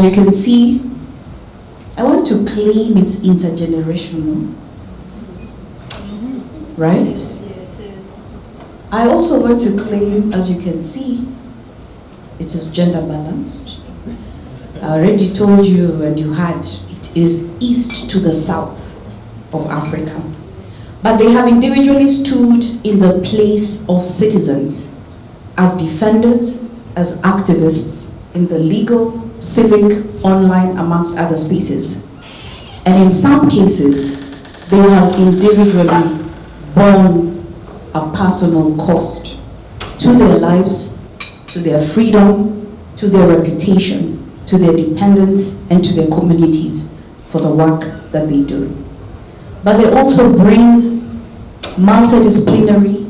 you can see, I want to claim it's intergenerational, right? I also want to claim, as you can see, it is gender balanced. I already told you, and you had, it is east to the south of Africa. But they have individually stood in the place of citizens as defenders, as activists in the legal, civic, online, amongst other spaces. And in some cases, they have individually borne a personal cost to their lives, to their freedom, to their reputation, to their dependents, and to their communities for the work that they do. But they also bring multidisciplinary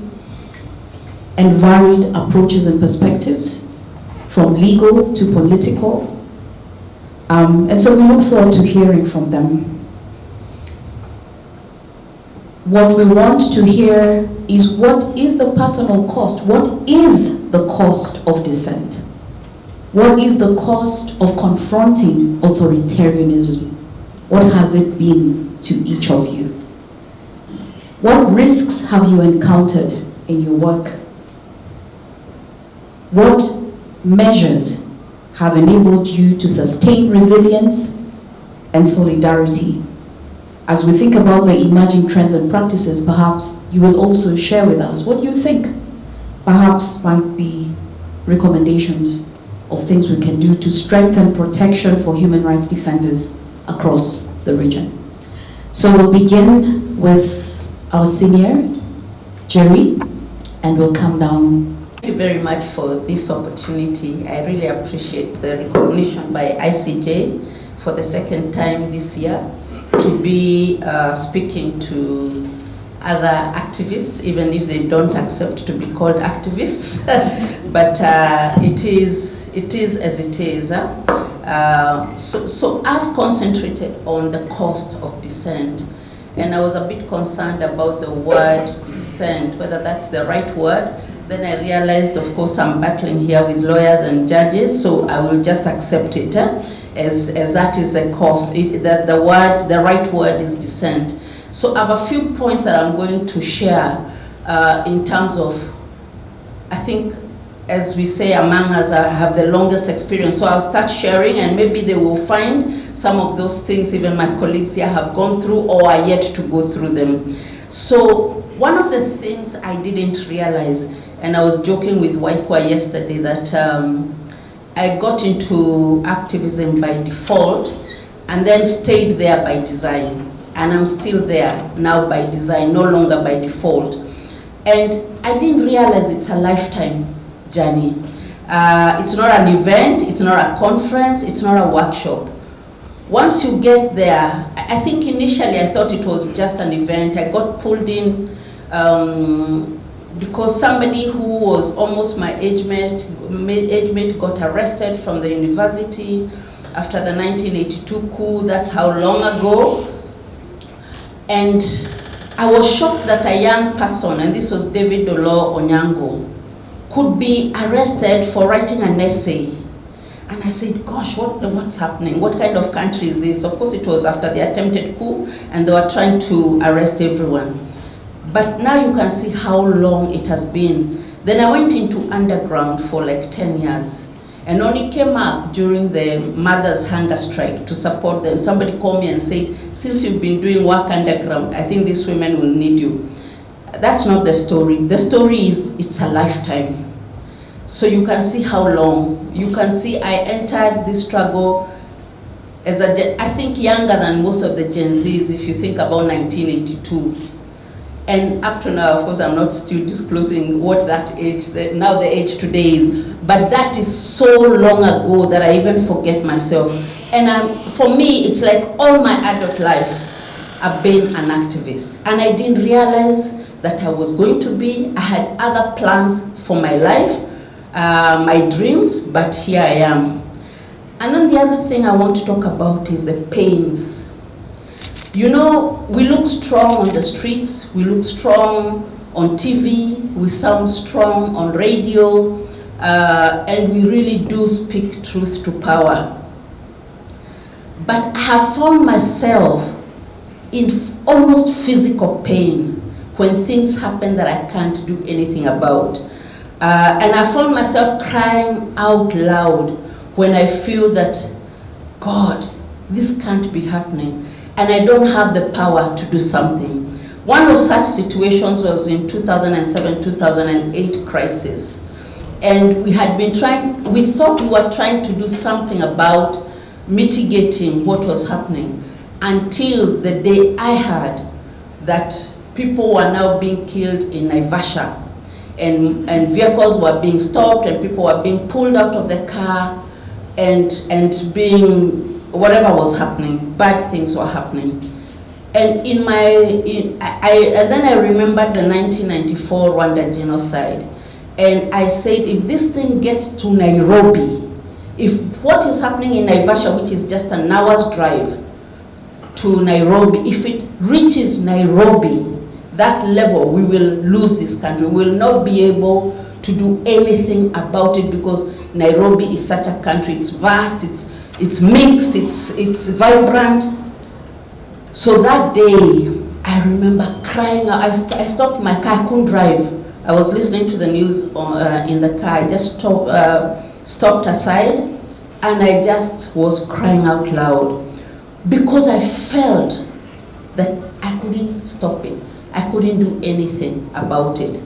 and varied approaches and perspectives, from legal to political. And so we look forward to hearing from them. What we want to hear is, what is the personal cost? What is the cost of dissent? What is the cost of confronting authoritarianism? What has it been to each of you? What risks have you encountered in your work? What measures have enabled you to sustain resilience and solidarity? As we think about the emerging trends and practices, perhaps you will also share with us what you think perhaps might be recommendations of things we can do to strengthen protection for human rights defenders across the region. So we'll begin with our senior, Jerry, and we'll come down. Thank you very much for this opportunity. I really appreciate the recognition by ICJ for the second time this year to be speaking to other activists, even if they don't accept to be called activists. But it is as it is. So I've concentrated on the cost of dissent, and I was a bit concerned about the word dissent, whether that's the right word. Then I realized, of course, I'm battling here with lawyers and judges, so I will just accept it as that is the cost. That the right word is dissent. So I have a few points that I'm going to share in terms of, I think, as we say among us, I have the longest experience. So I'll start sharing, and maybe they will find some of those things even my colleagues here have gone through or are yet to go through them. So one of the things I didn't realize, and I was joking with Waikwa yesterday, that I got into activism by default and then stayed there by design. And I'm still there now by design, no longer by default. And I didn't realize it's a lifetime journey. It's not an event, it's not a conference, it's not a workshop. Once you get there, I think initially I thought it was just an event. I got pulled in because somebody who was almost my age mate got arrested from the university after the 1982 coup. That's how long ago. And I was shocked that a young person, and this was David Dolo Onyango, could be arrested for writing an essay. And I said, gosh, what's happening? What kind of country is this? Of course, it was after the attempted coup, and they were trying to arrest everyone. But now you can see how long it has been. Then I went into underground for like 10 years. And only came up during the mothers' hunger strike to support them. Somebody called me and said, since you've been doing work underground, I think these women will need you. That's not the story. The story is, it's a lifetime. So you can see how long. You can see I entered this struggle as I think younger than most of the Gen Zs, if you think about 1982. And up to now, of course, I'm not still disclosing what that age, now the age today is, but that is so long ago that I even forget myself. And for me, it's like all my adult life, I've been an activist. And I didn't realize that I was going to be. I had other plans for my life, my dreams, but here I am. And then the other thing I want to talk about is the pains. You know, we look strong on the streets, we look strong on TV, we sound strong on radio, and we really do speak truth to power. But I have found myself in almost physical pain when things happen that I can't do anything about. And I found myself crying out loud when I feel that, God, this can't be happening, and I don't have the power to do something. One of such situations was in 2007-2008 crisis. And we thought we were trying to do something about mitigating what was happening, until the day I heard that people were now being killed in Naivasha, and vehicles were being stopped, and people were being pulled out of the car, and being, whatever was happening, bad things were happening. And then I remembered the 1994 Rwanda genocide, and I said, if this thing gets to Nairobi, if what is happening in Naivasha, which is just an hour's drive to Nairobi, if it reaches Nairobi, that level, we will lose this country. We will not be able to do anything about it, because Nairobi is such a country. It's vast, it's mixed, it's vibrant. So that day, I remember crying. I stopped my car, I couldn't drive. I was listening to the news in the car. I just stopped aside, and I just was crying out loud, because I felt that I couldn't stop it. I couldn't do anything about it.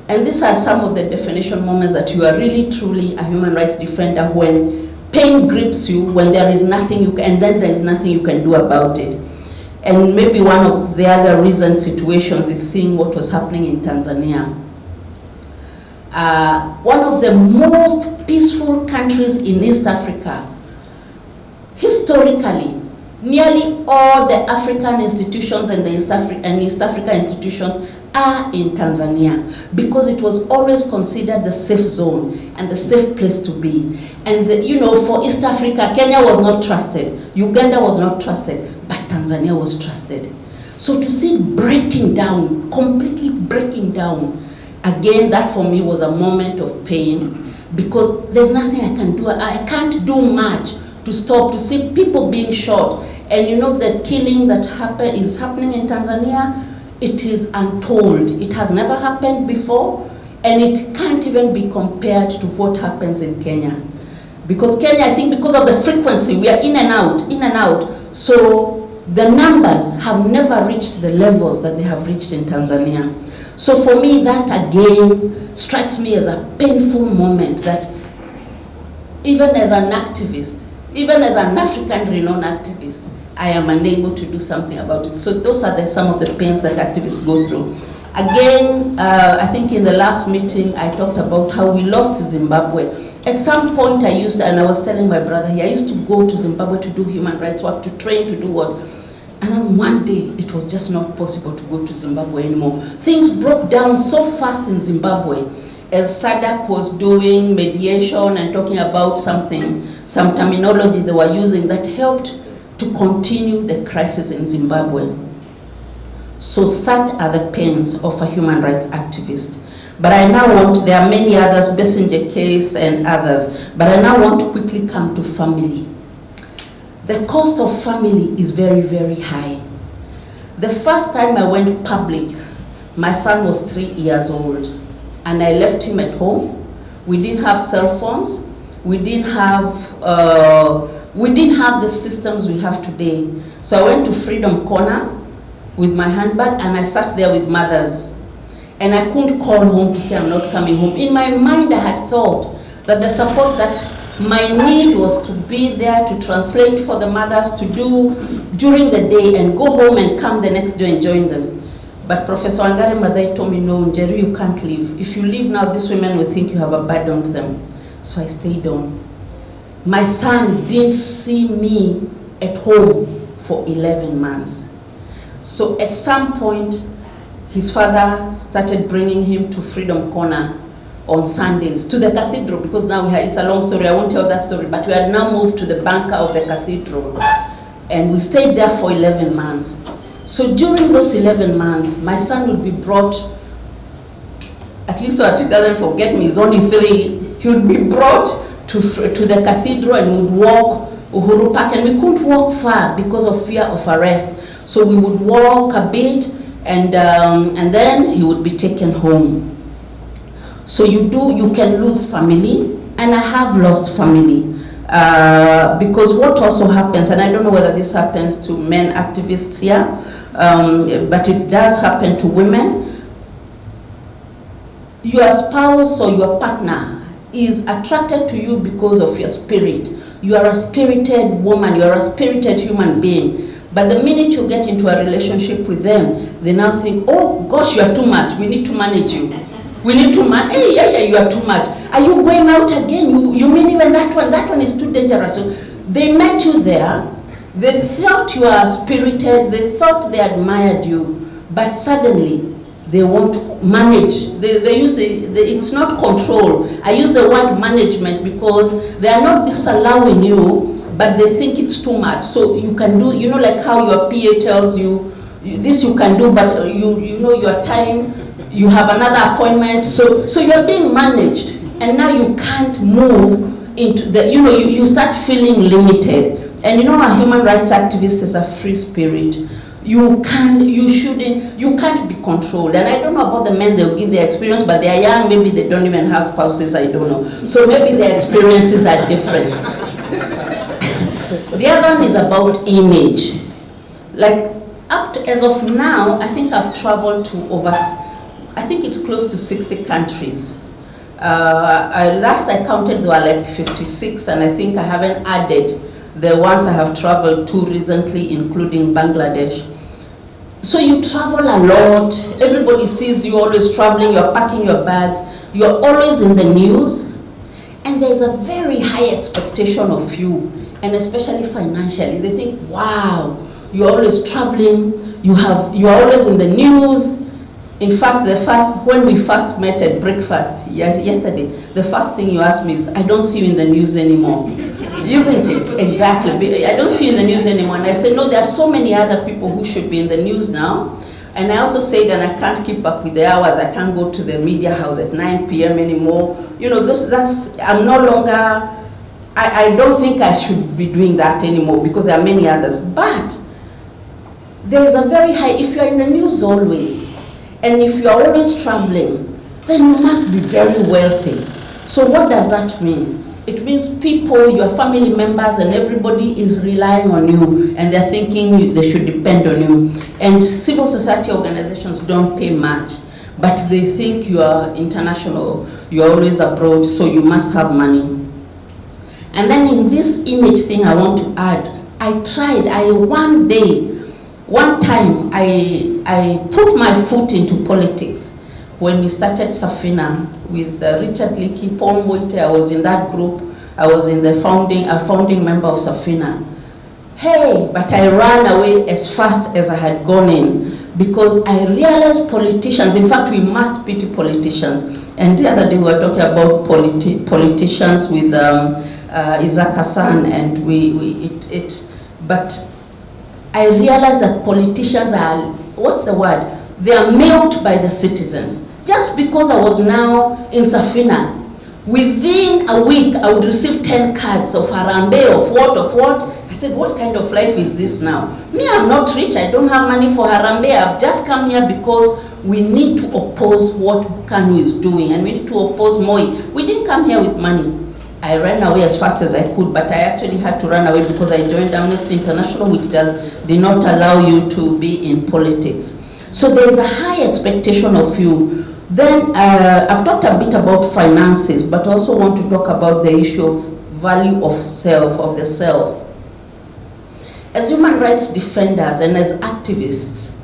And these are some of the definition moments that you are really truly a human rights defender, when pain grips you, when there is nothing you can, and then there is nothing you can do about it. And maybe one of the other recent situations is seeing what was happening in Tanzania. One of the most peaceful countries in East Africa. Historically, nearly all the African institutions and the East Africa institutions are in Tanzania, because it was always considered the safe zone and the safe place to be. And for East Africa, Kenya was not trusted, Uganda was not trusted, but Tanzania was trusted. So to see it breaking down, completely breaking down, again, that for me was a moment of pain, because there's nothing I can do. I can't do much to stop, to see people being shot. And the killing that is happening in Tanzania, it is untold. It has never happened before, and it can't even be compared to what happens in Kenya. Because Kenya, I think because of the frequency, we are in and out, so the numbers have never reached the levels that they have reached in Tanzania. So for me, that again strikes me as a painful moment, that even as an activist, even as an African renowned activist, I am unable to do something about it. So those are some of the pains that activists go through. Again, I think in the last meeting, I talked about how we lost Zimbabwe. At some point and I was telling my brother here, I used to go to Zimbabwe to do human rights work, to train, to do what. And then one day, it was just not possible to go to Zimbabwe anymore. Things broke down so fast in Zimbabwe, as SADC was doing mediation and talking about some terminology they were using that helped to continue the crisis in Zimbabwe. So such are the pains of a human rights activist. But I now there are many others, Bessenger case and others, but I now want to quickly come to family. The cost of family is very, very high. The first time I went public, my son was 3 years old, and I left him at home. We didn't have cell phones. We didn't have the systems we have today. So I went to Freedom Corner with my handbag, and I sat there with mothers. And I couldn't call home to say I'm not coming home. In my mind, I had thought that the support that my need was to be there to translate for the mothers to do during the day and go home and come the next day and join them. But Professor Wangari Maathai told me, no, Njeri, you can't leave. If you leave now, these women will think you have abandoned them. So I stayed on. My son didn't see me at home for 11 months. So at some point, his father started bringing him to Freedom Corner on Sundays, to the cathedral, because now it's a long story, I won't tell that story, but we had now moved to the bunker of the cathedral. And we stayed there for 11 months. So during those 11 months, my son would be brought, at least so that he doesn't forget me, he's only 3, he would be brought to the cathedral and would walk Uhuru Park, and we couldn't walk far because of fear of arrest. So we would walk a bit, and then he would be taken home. So you can lose family, and I have lost family. Because what also happens, and I don't know whether this happens to men activists here, but it does happen to women. Your spouse or your partner is attracted to you because of your spirit. You are a spirited woman, you are a spirited human being. But the minute you get into a relationship with them, they now think, oh gosh, you are too much, we need to manage you. We need to manage, hey, yeah, you are too much. Are you going out again? You mean even that one is too dangerous. So they met you there, they thought you are spirited, they thought they admired you, but suddenly they want to manage. They use it's not control. I use the word management because they are not disallowing you, but they think it's too much. So you can do, you know, like how your PA tells you, this you can do, but you know your time, you have another appointment. So you're being managed, and now you can't move into the, you know, you start feeling limited. And you know, a human rights activist is a free spirit. You can't be controlled. And I don't know about the men, they'll give their experience, but they are young, maybe they don't even have spouses, I don't know. So maybe their experiences are different. The other one is about image. Like, as of now, I think I've traveled to over, I think it's close to 60 countries. Last I counted, there were like 56, and I think I haven't added the ones I have traveled to recently, including Bangladesh. So you travel a lot, everybody sees you always traveling, you're packing your bags, you're always in the news, and there's a very high expectation of you, and especially financially. They think, wow, you're always traveling, you're always in the news. In fact, when we first met at breakfast yesterday, the first thing you asked me is, I don't see you in the news anymore. Isn't it? Exactly. I don't see you in the news anymore. And I said, no, there are so many other people who should be in the news now. And I also said that I can't keep up with the hours. I can't go to the media house at 9 p.m. anymore. You know, I'm no longer, I don't think I should be doing that anymore because there are many others. But there is a very high, if you're in the news always, and if you're always traveling, then you must be very wealthy. So what does that mean? It means people, your family members, and everybody is relying on you, and they're thinking they should depend on you. And civil society organizations don't pay much, but they think you are international, you're always abroad, so you must have money. And then in this image thing I want to add, one time I put my foot into politics when we started Safina with Richard Leakey, Paul Moite. I was in that group. I was in the founding member of Safina. Hey, but I ran away as fast as I had gone in because I realized politicians, in fact we must pity politicians. And the other day we were talking about politicians with Isaac Hassan, and but I realized that politicians are, what's the word? They are milked by the citizens. Just because I was now in Safina, within a week I would receive 10 cards of Harambe, of what. I said, what kind of life is this now? Me, I'm not rich, I don't have money for Harambe. I've just come here because we need to oppose what Kanu is doing, and we need to oppose Moi. We didn't come here with money. I ran away as fast as I could, but I actually had to run away because I joined Amnesty International, which did not allow you to be in politics. So there is a high expectation of you. Then I've talked a bit about finances, but also want to talk about the issue of value of self, of the self. As human rights defenders and as activists,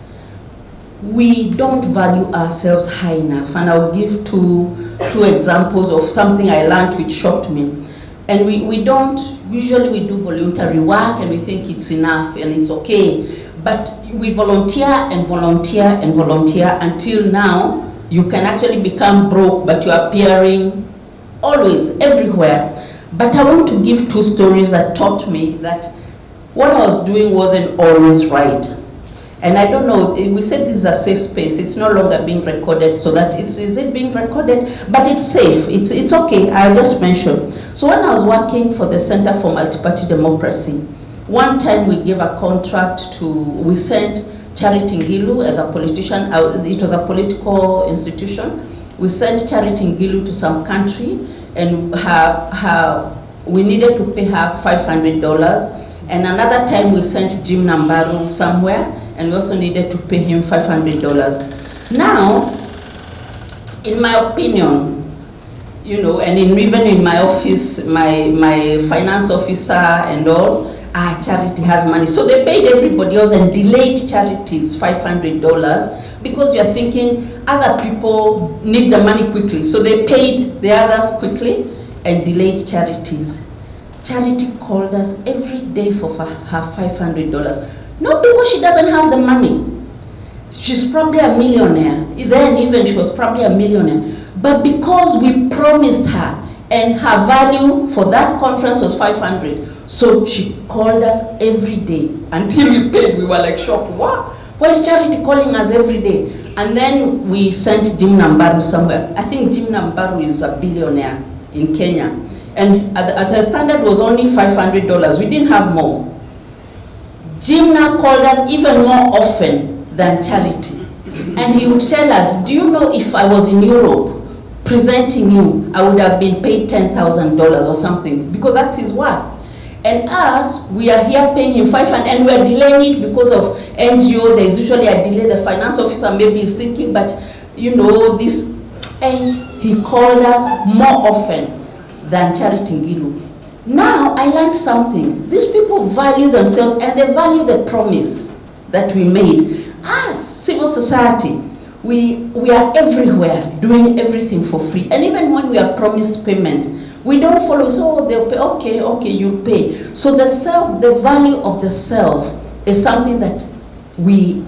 we don't value ourselves high enough. And I'll give two examples of something I learned which shocked me. And we don't, usually we do voluntary work and we think it's enough and it's okay. But we volunteer and volunteer and volunteer until now you can actually become broke, but you're appearing always, everywhere. But I want to give two stories that taught me that what I was doing wasn't always right. And I don't know, we said this is a safe space. It's no longer being recorded, so that is it being recorded? But it's safe, it's okay, I'll just mention. So when I was working for the Center for Multi-Party Democracy, one time we gave a contract we sent Charity Ngilu as a politician, it was a political institution. We sent Charity Ngilu to some country, and we needed to pay her $500. And another time we sent Jim Nambaru somewhere, and we also needed to pay him $500. Now, in my opinion, you know, and even in my office, my finance officer and all, Charity has money. So they paid everybody else and delayed Charity's $500 because you're thinking other people need the money quickly. So they paid the others quickly and delayed Charity's. Charity called us every day for her $500. Not because she doesn't have the money. She's probably a millionaire. Then even she was probably a millionaire. But because we promised her, and her value for that conference was $500. So she called us every day until we paid. We were like shocked. What? Why is Charity calling us every day? And then we sent Jim Nambaru somewhere. I think Jim Nambaru is a billionaire in Kenya. And the standard was only $500. We didn't have more. Jim now called us even more often than Charity. And he would tell us, do you know if I was in Europe presenting you, I would have been paid $10,000 or something, because that's his worth. And us, we are here paying him $500, and we are delaying it because of NGO. There's usually a delay. The finance officer maybe is thinking, but you know, this, and he called us more often than Charity Ngilu. Now I learned something. These people value themselves and they value the promise that we made. As civil society, we are everywhere doing everything for free. And even when we are promised payment, we don't follow. So they'll pay, okay, you'll pay. So the value of the self is something that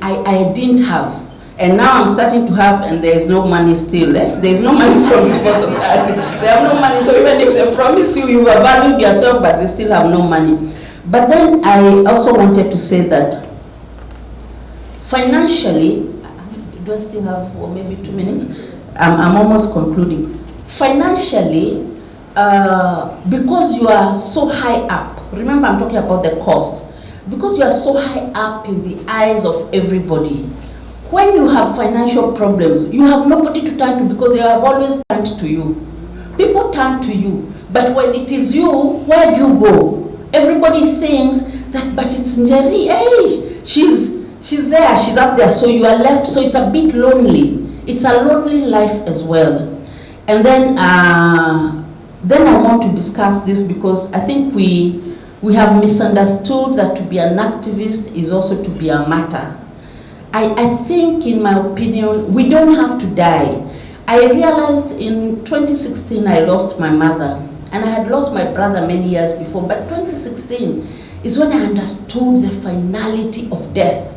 I didn't have. And now I'm starting to have, and there's no money still. There's no money from civil society. They have no money, so even if they promise you, you have valued yourself, but they still have no money. But then I also wanted to say that financially, do I still have maybe 2 minutes? I'm almost concluding. Financially, because you are so high up, remember I'm talking about the cost, because you are so high up in the eyes of everybody, when you have financial problems, you have nobody to turn to because they have always turned to you. People turn to you, but when it is you, where do you go? Everybody thinks that, but it's Njeri, hey, she's there, she's up there, so you are left, so it's a bit lonely. It's a lonely life as well. And then I want to discuss this because I think we have misunderstood that to be an activist is also to be a martyr. I think, in my opinion, we don't have to die. I realized in 2016 I lost my mother, and I had lost my brother many years before, but 2016 is when I understood the finality of death.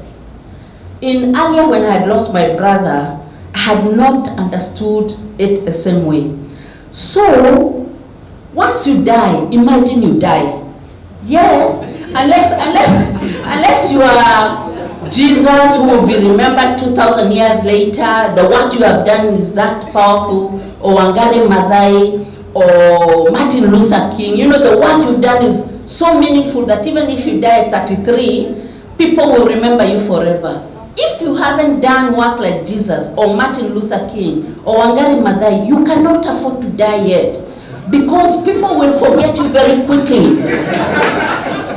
Earlier when I had lost my brother, I had not understood it the same way. So, once you die, imagine you die. Yes, unless you are Jesus, who will be remembered 2,000 years later, the work you have done is that powerful, or Wangari Maathai, or Martin Luther King. You know, the work you've done is so meaningful that even if you die at 33, people will remember you forever. If you haven't done work like Jesus, or Martin Luther King, or Wangari Maathai, you cannot afford to die yet, because people will forget you very quickly.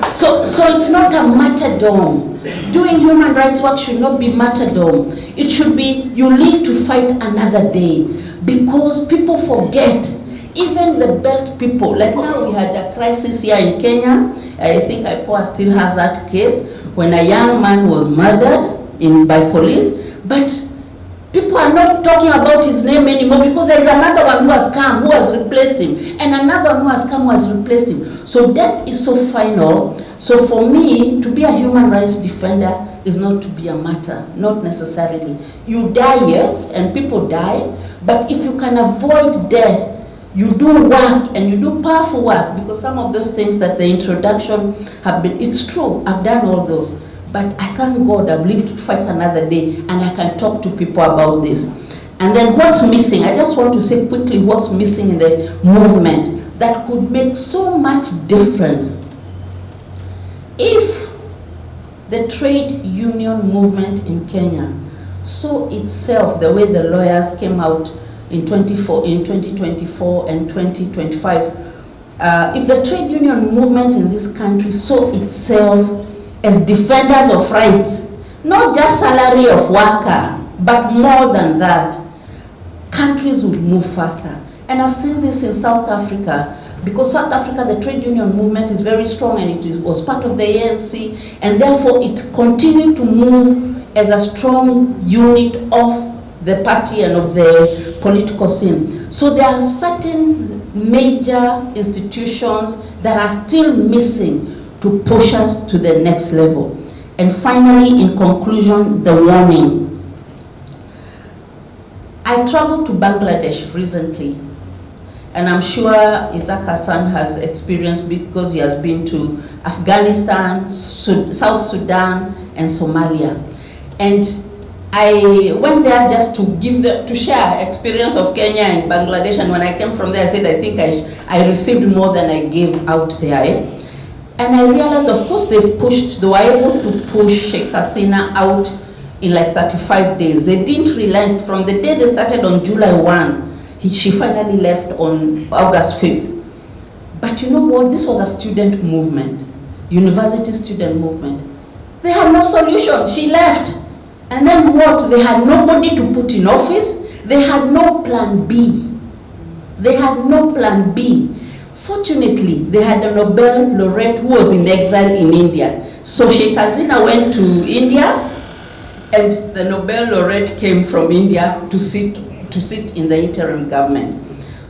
So it's not a martyrdom. Doing human rights work should not be martyrdom. It should be you live to fight another day, because people forget. Even the best people, like now we had a crisis here in Kenya. I think IPOA still has that case when a young man was murdered by police, but people are not talking about his name anymore because there is another one who has come, who has replaced him, and another one who has come, who has replaced him. So death is so final. So for me, to be a human rights defender is not to be a martyr, not necessarily. You die, yes, and people die, but if you can avoid death, you do work, and you do powerful work, because some of those things that the introduction have been, it's true, I've done all those. But I thank God I've lived to fight another day, and I can talk to people about this. And then what's missing? I just want to say quickly what's missing in the movement that could make so much difference. If the trade union movement in Kenya saw itself the way the lawyers came out in 2024 and 2025, if the trade union movement in this country saw itself as defenders of rights, not just salary of worker, but more than that, countries would move faster. And I've seen this in South Africa, because South Africa, the trade union movement is very strong, and it was part of the ANC, and therefore it continued to move as a strong unit of the party and of the political scene. So there are certain major institutions that are still missing to push us to the next level. And finally, in conclusion, the warning. I traveled to Bangladesh recently, and I'm sure Isaac Hassan has experienced, because he has been to Afghanistan, South Sudan, and Somalia. And I went there just to share experience of Kenya and Bangladesh, and when I came from there, I said, I think I received more than I gave out there. And I realized, of course, they were able to push Sheikh Hasina out in like 35 days. They didn't relent. From the day they started on July 1, she finally left on August 5th. But you know what? This was a student movement, university student movement. They had no solution. She left. And then what? They had nobody to put in office. They had no plan B. They had no plan B. Fortunately, they had a Nobel laureate who was in exile in India. So Sheikh Hasina went to India, and the Nobel laureate came from India to sit in the interim government.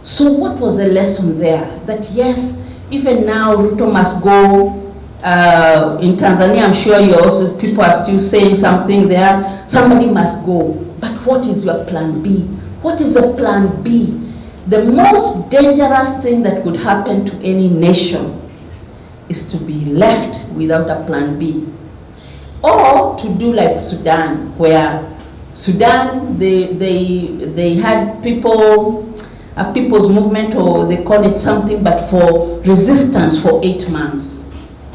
So what was the lesson there? That yes, even now Ruto must go. In Tanzania, I'm sure people are still saying something there. Somebody must go. But what is your plan B? What is the plan B? The most dangerous thing that could happen to any nation is to be left without a plan B. Or to do like Sudan, where Sudan, they had a people's movement, or they call it something, but for resistance for 8 months.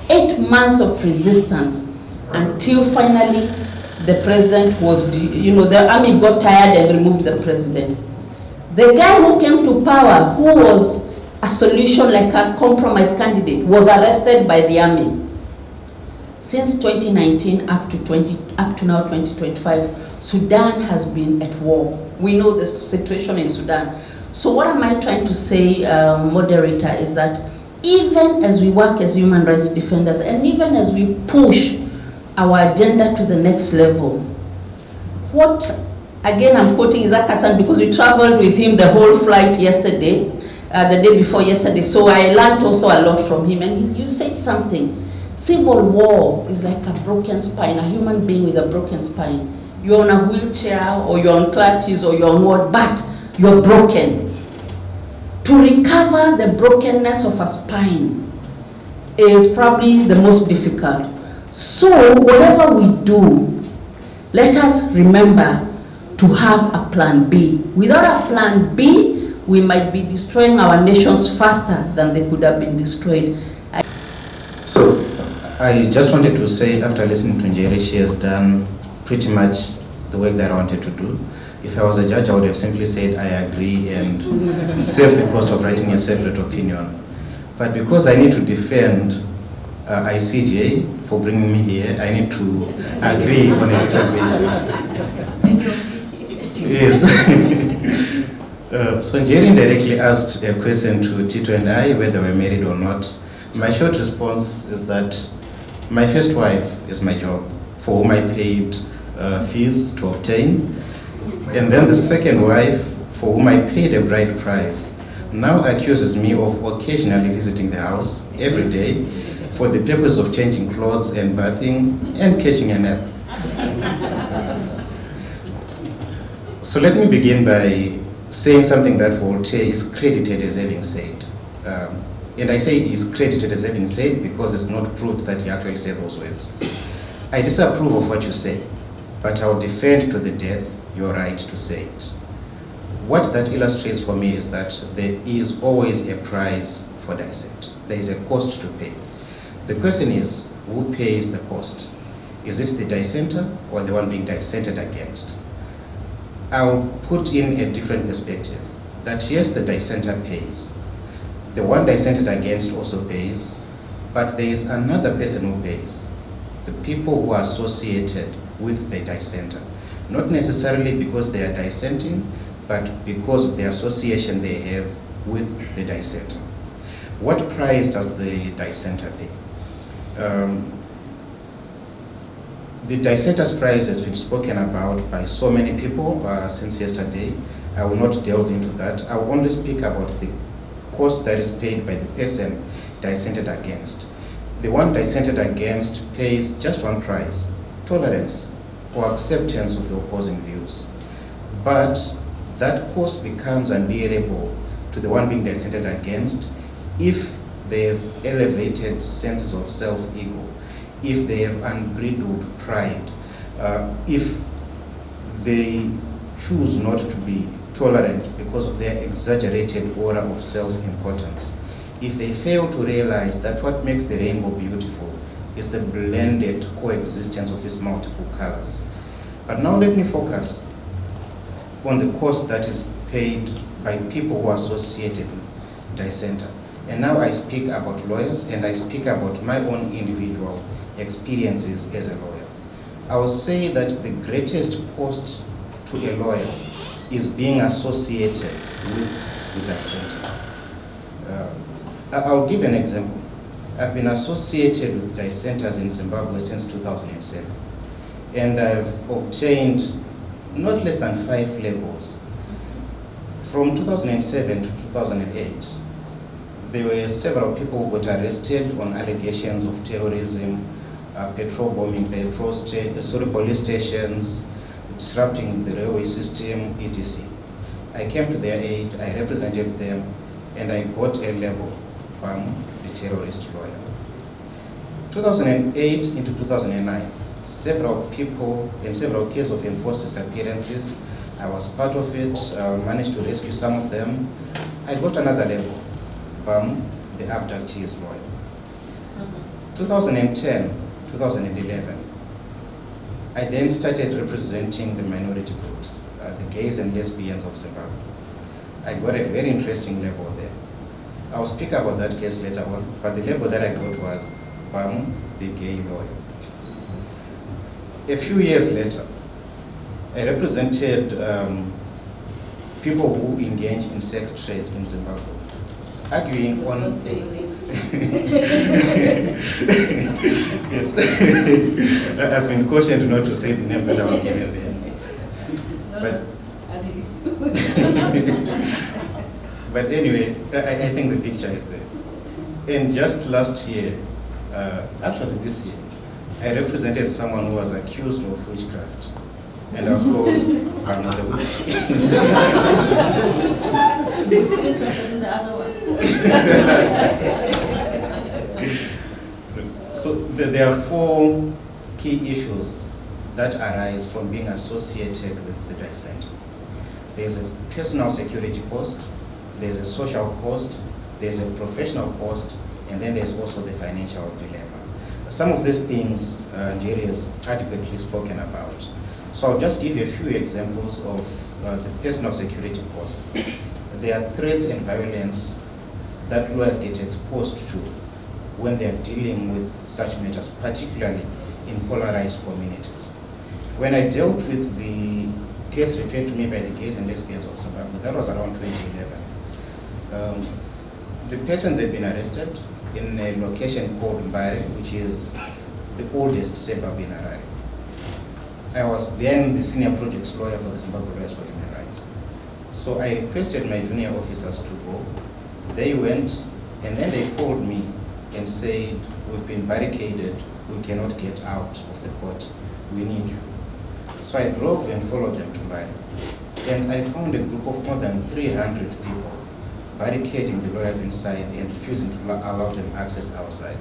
8 months of resistance, until finally the president was, the army got tired and removed the president. The guy who came to power, who was a solution, like a compromise candidate, was arrested by the army. Since 2019 up to now 2025, Sudan has been at war. We know the situation in Sudan. So what am I trying to say, moderator, is that even as we work as human rights defenders, and even as we push our agenda to the next level, again, I'm quoting Isaac Hassan because we traveled with him the whole flight yesterday, the day before yesterday, so I learned also a lot from him, and you said something. Civil war is like a broken spine, a human being with a broken spine. You're on a wheelchair, or you're on crutches, or you're on what, but you're broken. To recover the brokenness of a spine is probably the most difficult. So whatever we do, let us remember to have a plan B. Without a plan B, we might be destroying our nations faster than they could have been destroyed. So I just wanted to say, after listening to Njeri, she has done pretty much the work that I wanted to do. If I was a judge, I would have simply said, I agree, and save the cost of writing a separate opinion. But because I need to defend ICJ for bringing me here, I need to agree on a different basis. Yes. So Njeri indirectly asked a question to Tito and I, whether we're married or not. My short response is that my first wife is my job, for whom I paid fees to obtain. And then the second wife, for whom I paid a bride price, now accuses me of occasionally visiting the house every day for the purpose of changing clothes and bathing and catching a nap. So let me begin by saying something that Voltaire is credited as having said. And I say he's credited as having said because it's not proved that he actually said those words. I disapprove of what you say, but I'll defend to the death your right to say it. What that illustrates for me is that there is always a price for dissent. There is a cost to pay. The question is, who pays the cost? Is it the dissenter or the one being dissented against? I'll put in a different perspective, that yes, the dissenter pays. The one dissented against also pays, but there is another person who pays. The people who are associated with the dissenter. Not necessarily because they are dissenting, but because of the association they have with the dissenter. What price does the dissenter pay? The dissenter's price has been spoken about by so many people since yesterday. I will not delve into that. I will only speak about the cost that is paid by the person dissented against. The one dissented against pays just one price: tolerance or acceptance of the opposing views. But that cost becomes unbearable to the one being dissented against if they have elevated senses of self-ego, if they have unbridled pride, if they choose not to be tolerant because of their exaggerated aura of self-importance, if they fail to realize that what makes the rainbow beautiful is the blended coexistence of its multiple colors. But now let me focus on the cost that is paid by people who are associated with dissenter. And now I speak about lawyers, and I speak about my own individual experiences as a lawyer. I will say that the greatest cost to a lawyer is being associated with the dissenter. I'll give an example. I've been associated with dissenters in Zimbabwe since 2007, and I've obtained not less than 5 labels. From 2007 to 2008, there were several people who got arrested on allegations of terrorism, petrol bombing police stations, disrupting the railway system, etc. I came to their aid, I represented them, and I got a label, the terrorist lawyer. 2008 into 2009, several people in several cases of enforced disappearances. I was part of it, managed to rescue some of them. I got another label, the abductees lawyer. 2010, 2011, I then started representing the minority groups, the gays and lesbians of Zimbabwe. I got a very interesting label there. I'll speak about that case later on, but the label that I got was the gay lawyer. A few years later, I represented people who engage in sex trade in Zimbabwe, arguing on... Yes. I've been cautioned not to say the name that I was given there. But anyway, I think the picture is there. And just last year, actually this year, I represented someone who was accused of witchcraft. And I was called another witch. So there are 4 key issues that arise from being associated with the dissenter. There's a personal security cost, there's a social cost, there's a professional cost, and then there's also the financial dilemma. Some of these things Jerry has adequately spoken about. So I'll just give you a few examples of the personal security costs. There are threats and violence that lawyers get exposed to when they're dealing with such matters, particularly in polarized communities. When I dealt with the case referred to me by the gays and lesbians of Zimbabwe, that was around 2011. The persons had been arrested in a location called Mbare, which is the oldest suburb in Harare. I was then the senior projects lawyer for the Zimbabwe Lawyers for Human Rights. So I requested my junior officers to go. They went, and then they called me and said, we've been barricaded, we cannot get out of the court, we need you. So I drove and followed them to Mbare. And I found a group of more than 300 people barricading the lawyers inside and refusing to allow them access outside.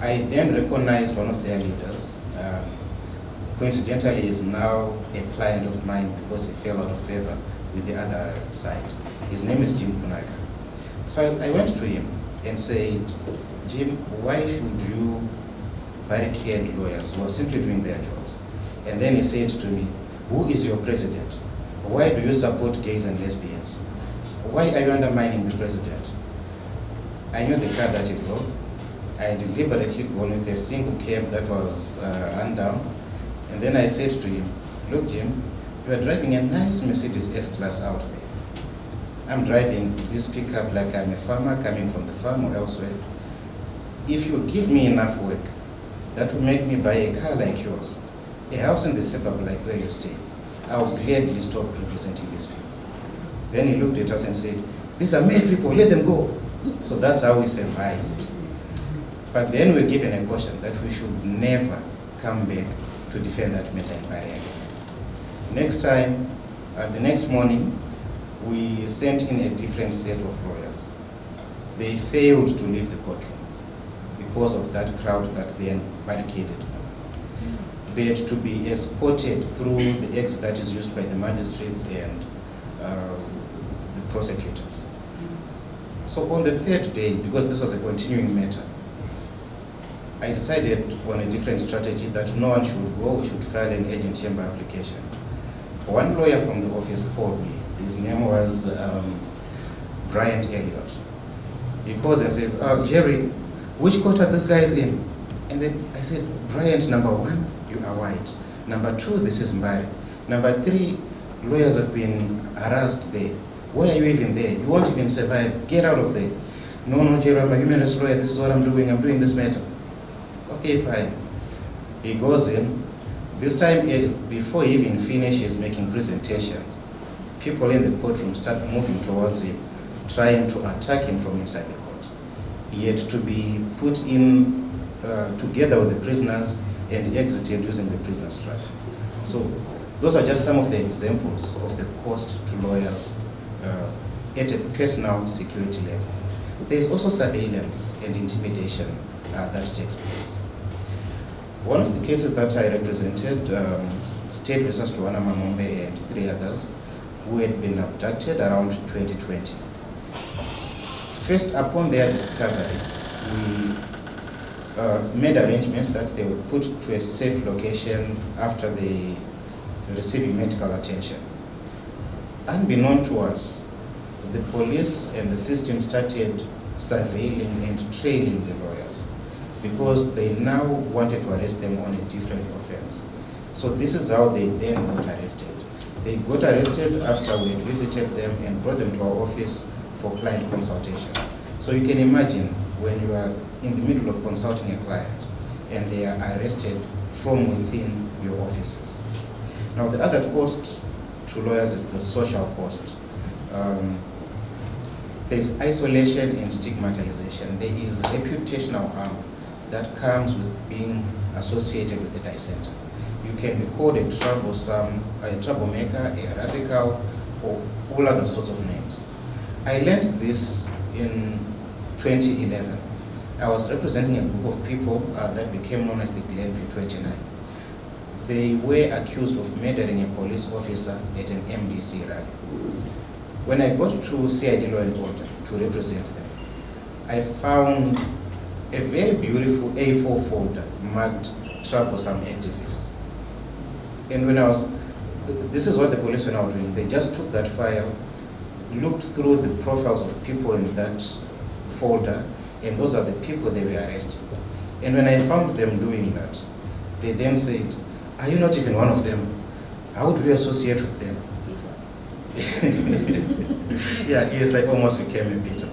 I then recognized one of their leaders, coincidentally is now a client of mine because he fell out of favor with the other side. His name is Jim Kunaka. So I went to him and said, Jim, why should you barricade lawyers who are simply doing their jobs? And then he said to me, who is your president? Why do you support gays and lesbians? Why are you undermining the president? I knew the car that he drove. I deliberately gone with a single cab that was run down. And then I said to him, look, Jim, you are driving a nice Mercedes S-Class out there. I'm driving this pickup like I'm a farmer coming from the farm or elsewhere. If you give me enough work, that will make me buy a car like yours, a house in the suburb like where you stay. I'll gladly stop representing these people. Then he looked at us and said, these are mad people, let them go. So that's how we survived. But then we're given a caution that we should never come back to defend that matter in Bari again. Next time, the next morning, we sent in a different set of lawyers. They failed to leave the courtroom because of that crowd that then barricaded them. They had to be escorted through the exit that is used by the magistrates and the prosecutors. So on the third day, because this was a continuing matter, I decided on a different strategy that no one should go, we should file an agent chamber application. One lawyer from the office called me. His name was Bryant Elliott. He calls and says, oh, Jerry, which court are these guys in? And then I said, Bryant, number one, you are white. Number two, this is Mbari. Number three, lawyers have been harassed there. Why are you even there? You won't even survive. Get out of there. No, Jerry, I'm a human rights lawyer. This is what I'm doing this matter. Okay, fine. He goes in. This time, before he even finishes making presentations, people in the courtroom start moving towards him, trying to attack him from inside the court. He had to be put in together with the prisoners and exited using the prisoner's trial. So those are just some of the examples of the cost to lawyers at a personal security level. There is also surveillance and intimidation that takes place. One of the cases that I represented, State versus Joanna Mamombe and 3 others, who had been abducted around 2020. First, upon their discovery, we made arrangements that they were put to a safe location after they receiving medical attention. Unbeknown to us, the police and the system started surveilling and trailing the lawyers because they now wanted to arrest them on a different offense. So this is how they then got arrested. They got arrested after we had visited them and brought them to our office for client consultation. So you can imagine when you are in the middle of consulting a client and they are arrested from within your offices. Now the other cost to lawyers is the social cost. There is isolation and stigmatization. There is reputational harm that comes with being associated with the dissenter. You can be called a troublesome, a troublemaker, a radical, or all other sorts of names. I learned this in 2011. I was representing a group of people that became known as the Glenview 29. They were accused of murdering a police officer at an MDC rally. When I got to CID Law and Order to represent them, I found a very beautiful A4 folder marked troublesome activists. And when this is what the police were now doing. They just took that file, looked through the profiles of people in that folder, and those are the people they were arresting. And when I found them doing that, they then said, are you not even one of them? How do we associate with them? Yeah, yes, I almost became a beater.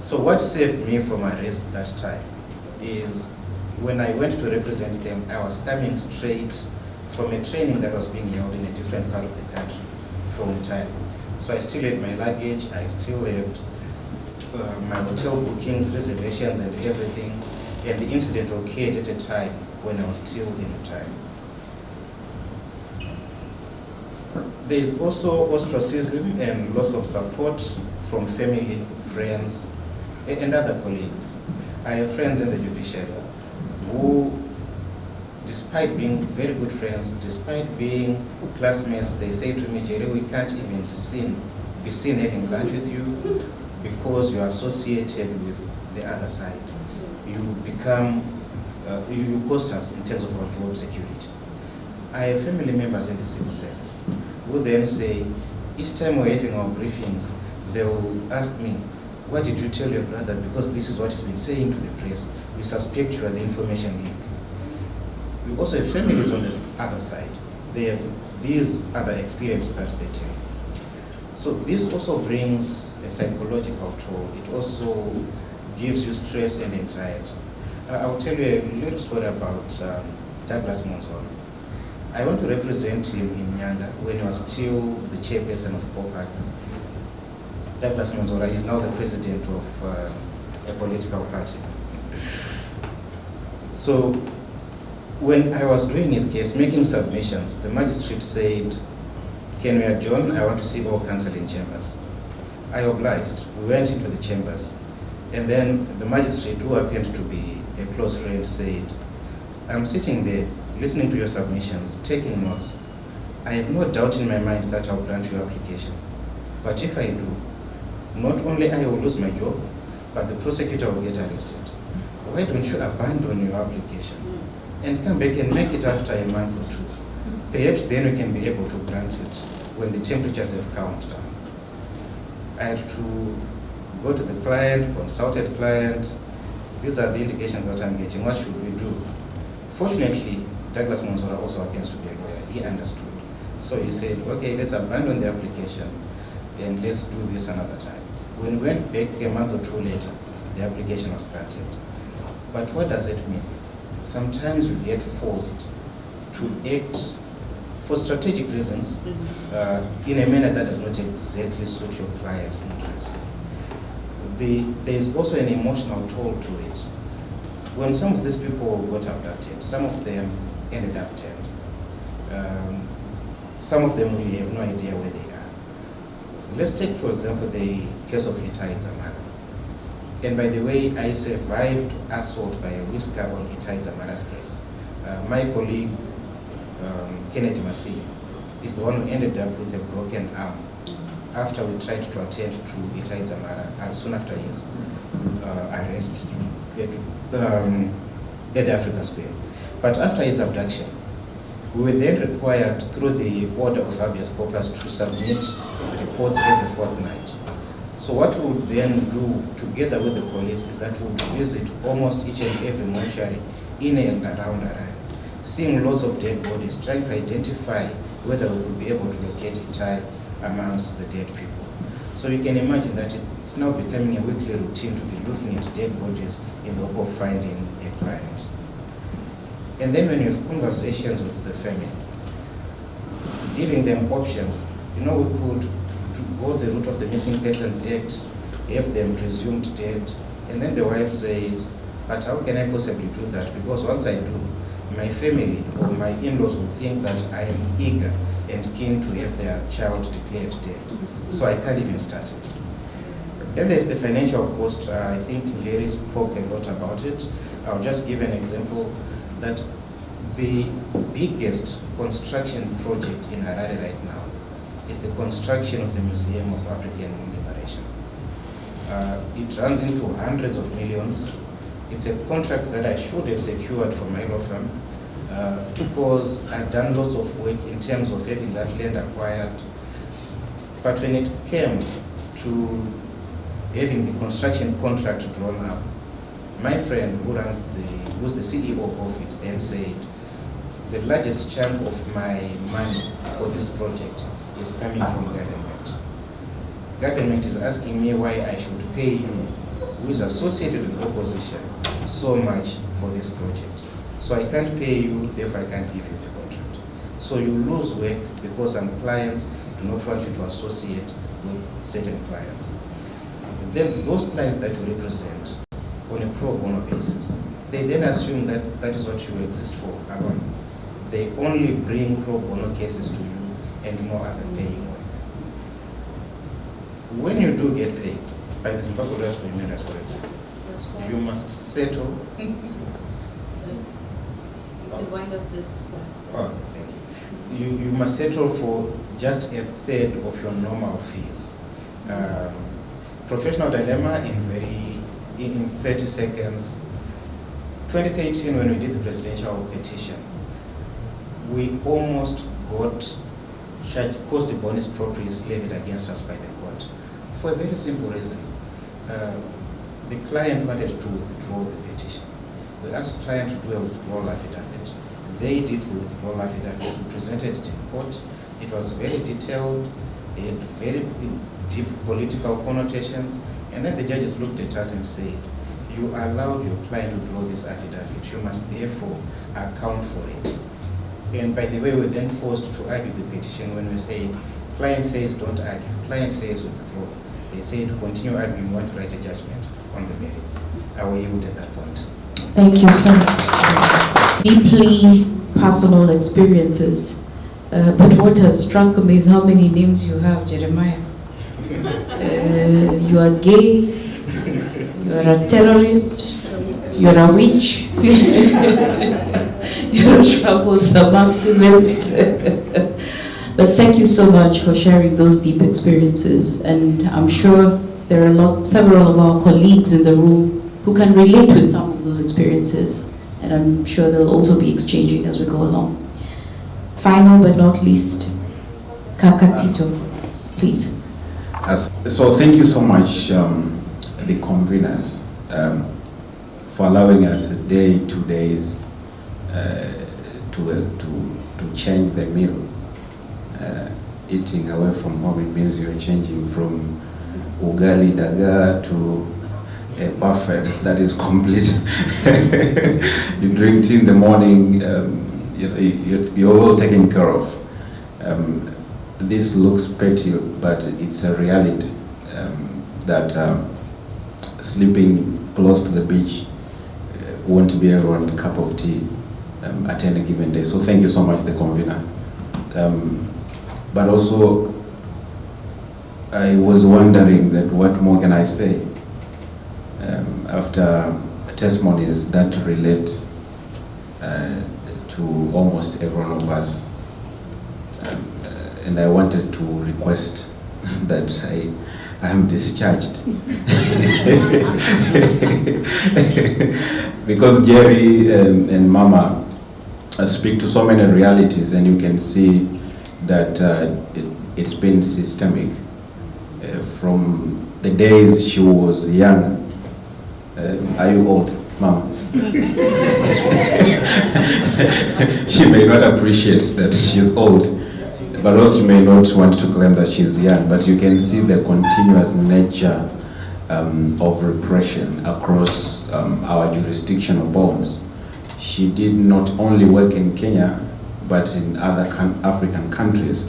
So what saved me from arrest that time is when I went to represent them, I was coming straight from a training that was being held in a different part of the country from time. So I still had my luggage, I still had my hotel bookings, reservations and everything, and the incident occurred at a time when I was still in time. There is also ostracism and loss of support from family, friends, and other colleagues. I have friends in the judiciary who despite being very good friends, despite being classmates, they say to me, Jerry, we can't even be seen having lunch with you because you are associated with the other side. You become, you cost us in terms of our job security. I have family members in the civil service who then say, each time we're having our briefings, they will ask me, what did you tell your brother? Because this is what he's been saying to the press. We suspect you are the information leak. We also have families on the other side. They have these other experiences that they tell. So this also brings a psychological toll. It also gives you stress and anxiety. I'll tell you a little story about Douglas Monzolo. I went to represent him in Nyanga when he was still the chairperson of COPAC. Douglas Monzolo is now the president of a political party. So when I was doing his case, making submissions, the magistrate said, can we adjourn? I want to see all counsel in chambers. I obliged. We went into the chambers. And then the magistrate, who happened to be a close friend, said, I'm sitting there, listening to your submissions, taking notes. I have no doubt in my mind that I'll grant your application. But if I do, not only I will lose my job, but the prosecutor will get arrested. Why don't you abandon your application and come back and make it after a month or two? Perhaps then we can be able to grant it when the temperatures have calmed down. I had to go to the client, consulted client. These are the indications that I'm getting. What should we do? Fortunately, Douglas Monzolo also happens to be a lawyer. He understood. So he said, okay, let's abandon the application and let's do this another time. When we went back a month or two later, the application was granted. But what does it mean? Sometimes you get forced to act for strategic reasons in a manner that does not exactly suit your client's interests. There is also an emotional toll to it. When some of these people got abducted, some of them ended up dead. Some of them, we have no idea where they are. Let's take, for example, the case of Itai Dzamara. And by the way, I survived assault by a whisker on Itai Dzamara's case. My colleague, Kennedy Masi, is the one who ended up with a broken arm after we tried to attend to Itai Dzamara soon after his arrest at the African Square. But after his abduction, we were then required through the order of habeas corpus to submit reports every fortnight. So what we would then do together with the police is that we would visit almost each and every mortuary in and around Harare, seeing lots of dead bodies, trying to identify whether we would be able to locate Itai amongst the dead people. So you can imagine that it's now becoming a weekly routine to be looking at dead bodies in the hope of finding a client. And then when you have conversations with the family, giving them options, we could go the route of the Missing Persons Act, have them presumed dead, and then the wife says, but how can I possibly do that? Because once I do, my family or my in-laws will think that I am eager and keen to have their child declared dead. So I can't even start it. Then there's the financial cost. I think Jerry spoke a lot about it. I'll just give an example that the biggest construction project in Harare right now is the construction of the Museum of African Liberation. It runs into hundreds of millions. It's a contract that I should have secured for my law firm because I've done lots of work in terms of having that land acquired. But when it came to having the construction contract drawn up, my friend who's the CEO of it then said, the largest chunk of my money for this project is coming from government. Government is asking me why I should pay you, who is associated with opposition, so much for this project. So I can't pay you, therefore I can't give you the contract. So you lose work because some clients do not want you to associate with certain clients. And then those clients that you represent on a pro bono basis, they then assume that that is what you exist for, alone. They only bring pro bono cases to you and no other paying work. When you do get paid, by the Zimbabwe Lawyers for Human Rights, for example, you must settle to wind up this point. Oh, thank you. You must settle for just a third of your normal fees. Professional dilemma in 30 seconds. 2013, when we did the presidential petition, we almost got cost bonus proprius levied against us by the court for a very simple reason. The client wanted to withdraw the petition. We asked the client to do a withdrawal affidavit. They did the withdrawal affidavit. We presented it in court. It was very detailed. It had very deep political connotations. And then the judges looked at us and said, you allowed your client to draw this affidavit. You must therefore account for it. And by the way, we were then forced to argue the petition when we say, client says don't argue, client says withdraw. They said continue arguing, want to write a judgment on the merits. I will yield at that point. Thank you, sir. Deeply personal experiences. But what has struck me is how many names you have, Jeremiah. You are gay, you are a terrorist, you are a witch, you are a troublesome activist. But thank you so much for sharing those deep experiences. And I'm sure there are several of our colleagues in the room who can relate with some of those experiences. And I'm sure they'll also be exchanging as we go along. Final but not least, Kakatito, please. So thank you so much, the conveners, for allowing us a day, 2 days, to change the meal. Eating away from home, it means you're changing from ugali daga to a buffet that is complete. You drink tea in the morning, you're all taken care of. This looks petty, but it's a reality that sleeping close to the beach won't be everyone's cup of tea at any given day. So thank you so much, the convener. But also, I was wondering that what more can I say after testimonies that relate to almost every one of us. And I wanted to request that I am discharged. Because Jerry and Mama speak to so many realities, and you can see that it's been systemic. From the days she was young. Are you old, Mama? She may not appreciate that she's old, but also you may not want to claim that she's young, but you can see the continuous nature of repression across our jurisdictional bounds. She did not only work in Kenya, but in other African countries.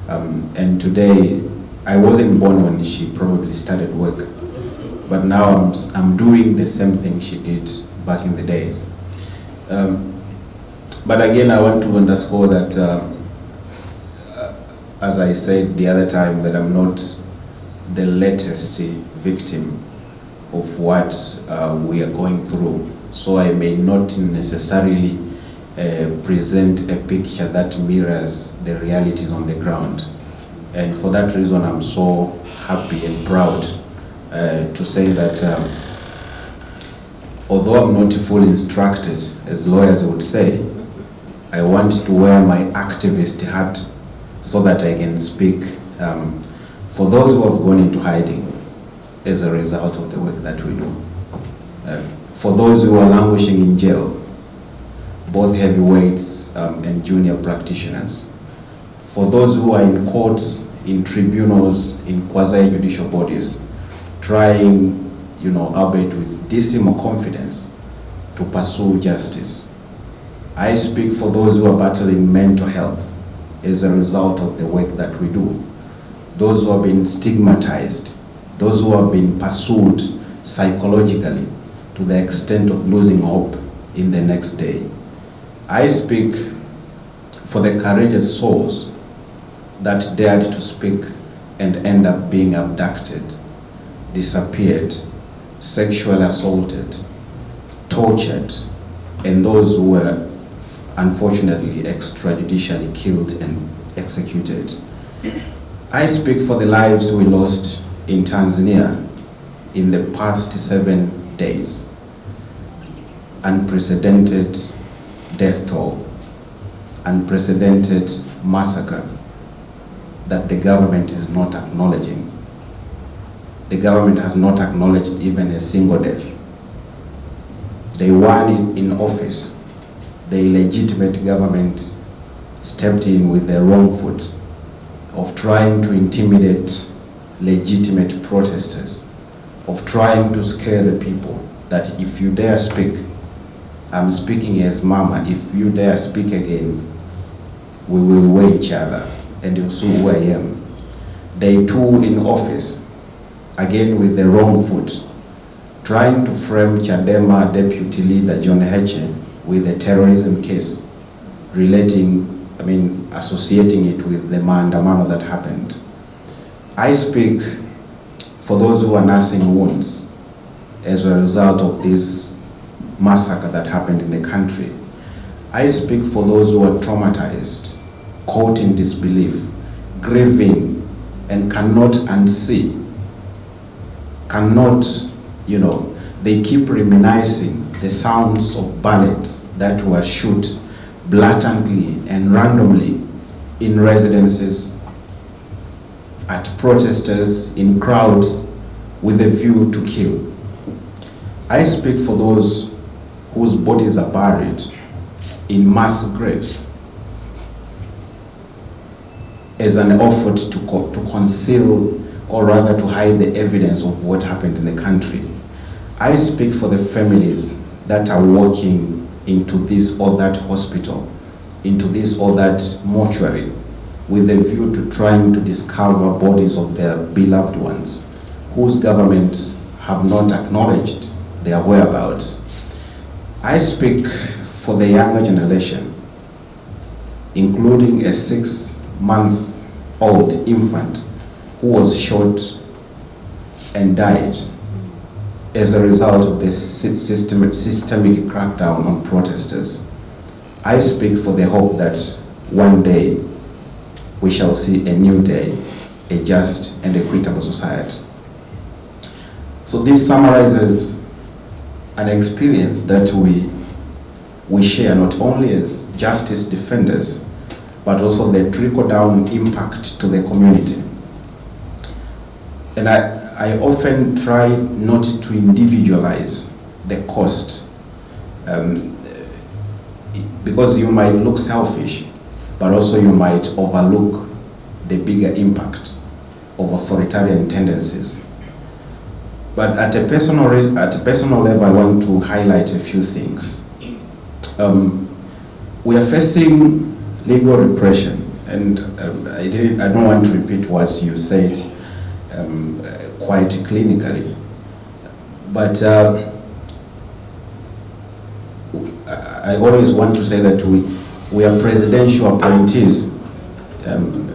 And today, I wasn't born when she probably started work, but now I'm doing the same thing she did back in the days. But again, I want to underscore that, as I said the other time, that I'm not the latest victim of what we are going through. So I may not necessarily present a picture that mirrors the realities on the ground. And for that reason, I'm so happy and proud to say that although I'm not fully instructed, as lawyers would say, I want to wear my activist hat so that I can speak for those who have gone into hiding as a result of the work that we do. For those who are languishing in jail, both heavyweights and junior practitioners. For those who are in courts, in tribunals, in quasi-judicial bodies, trying, albeit with dismal confidence, to pursue justice. I speak for those who are battling mental health as a result of the work that we do. Those who have been stigmatized, those who have been pursued psychologically to the extent of losing hope in the next day. I speak for the courageous souls that dared to speak and end up being abducted, disappeared, sexually assaulted, tortured, and those who were unfortunately extrajudicially killed and executed. I speak for the lives we lost in Tanzania in the past 7 days. Unprecedented death toll, unprecedented massacre that the government is not acknowledging. The government has not acknowledged even a single death. They won in office. The illegitimate government stepped in with their wrong foot of trying to intimidate legitimate protesters, of trying to scare the people that if you dare speak, I'm speaking as Mama, if you dare speak again, we will weigh each other and you'll see who I am. Day 2 in office, again with the wrong foot, trying to frame Chadema Deputy Leader John Heche with a terrorism case associating it with the maandamano that happened. I speak for those who are nursing wounds as a result of this massacre that happened in the country. I speak for those who are traumatized, caught in disbelief, grieving, and cannot unsee. They keep reminiscing the sounds of bullets that were shot blatantly and randomly in residences, at protesters, in crowds, with a view to kill. I speak for those whose bodies are buried in mass graves as an effort to conceal, or rather to hide the evidence of what happened in the country. I speak for the families that are walking into this or that hospital, into this or that mortuary, with a view to trying to discover bodies of their beloved ones, whose governments have not acknowledged their whereabouts. I speak for the younger generation, including a 6-month-old infant who was shot and died as a result of this systemic crackdown on protesters. I speak for the hope that one day we shall see a new day, a just and equitable society. So this summarizes an experience that we share not only as justice defenders, but also the trickle-down impact to the community. And I often try not to individualize the cost, because you might look selfish, but also you might overlook the bigger impact of authoritarian tendencies. But at a personal level, I want to highlight a few things. We are facing legal repression, and I don't want to repeat what you said quite clinically, but I always want to say that we are presidential appointees.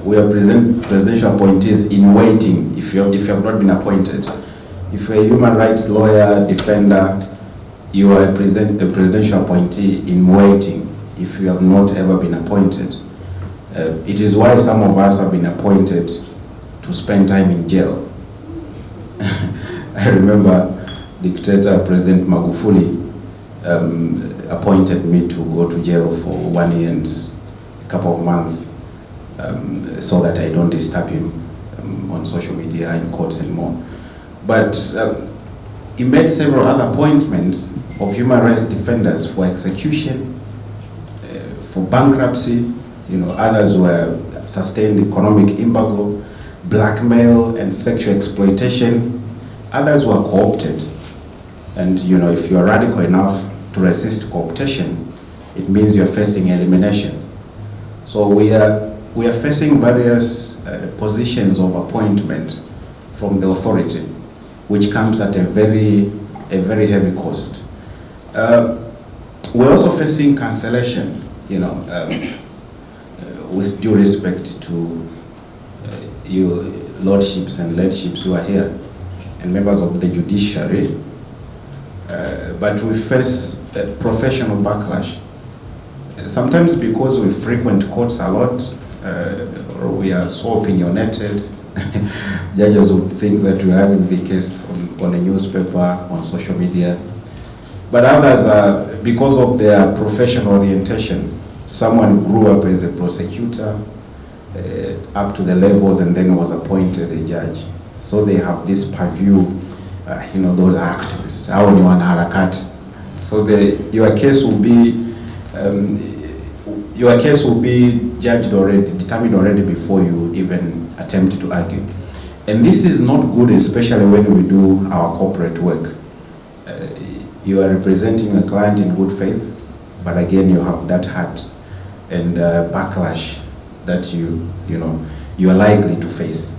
We are presidential appointees in waiting if you have not been appointed. If you're a human rights lawyer, defender, you are a presidential appointee in waiting if you have not ever been appointed. It is why some of us have been appointed to spend time in jail. I remember Dictator President Magufuli appointed me to go to jail for 1 year and a couple of months so that I don't disturb him on social media, in courts and more. But he made several other appointments of human rights defenders for execution, for bankruptcy. Others were sustained economic embargo, blackmail and sexual exploitation. Others were co-opted. And if you are radical enough to resist co-optation, it means you are facing elimination. So we are facing various positions of appointment from the authority, which comes at a very heavy cost. We're also facing cancellation, with due respect to you lordships and ladships who are here, and members of the judiciary, but we face a professional backlash Sometimes because we frequent courts a lot, or we are so opinionated, judges would think that we're having the case on a newspaper, on social media. But others are, because of their professional orientation, someone grew up as a prosecutor, up to the levels, and then was appointed a judge. So they have this purview, those are activists. Hao ni wanaharakati. So your case will be judged already, determined already before you even attempt to argue. And this is not good, especially when we do our corporate work. You are representing a client in good faith, but again, you have that hurt and backlash that you are likely to face.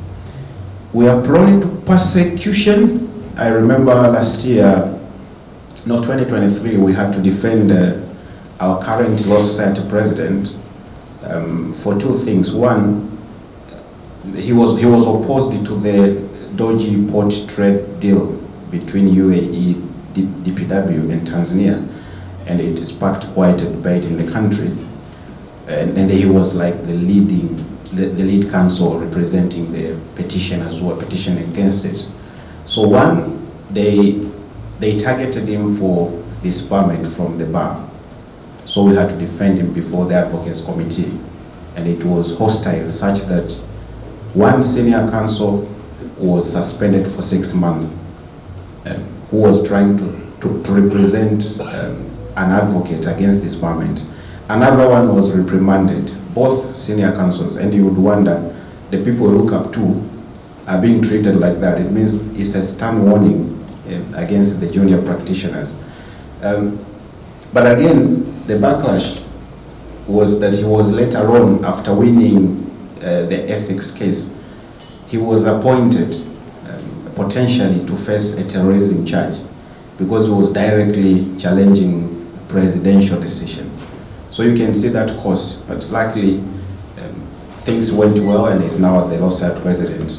We are prone to persecution. I remember last year, 2023, we had to defend our current Law Society president for two things. One, he was opposed to the dodgy port trade deal between UAE, DPW, and Tanzania, and it sparked quite a debate in the country. And he was like the lead counsel representing the petitioners who were petitioning against it. So one, they targeted him for disbarment from the bar. So we had to defend him before the Advocates Committee. And it was hostile, such that one senior counsel was suspended for 6 months, who was trying to represent an advocate against disbarment. Another one was reprimanded, both senior counsels, and you would wonder, the people you look up to are being treated like that. It means it's a stern warning against the junior practitioners. But again, the backlash was that he was later on, after winning the ethics case, he was appointed potentially to face a terrorism charge because he was directly challenging the presidential decision. So you can see that cost, but luckily things went well and is now the Law Society president.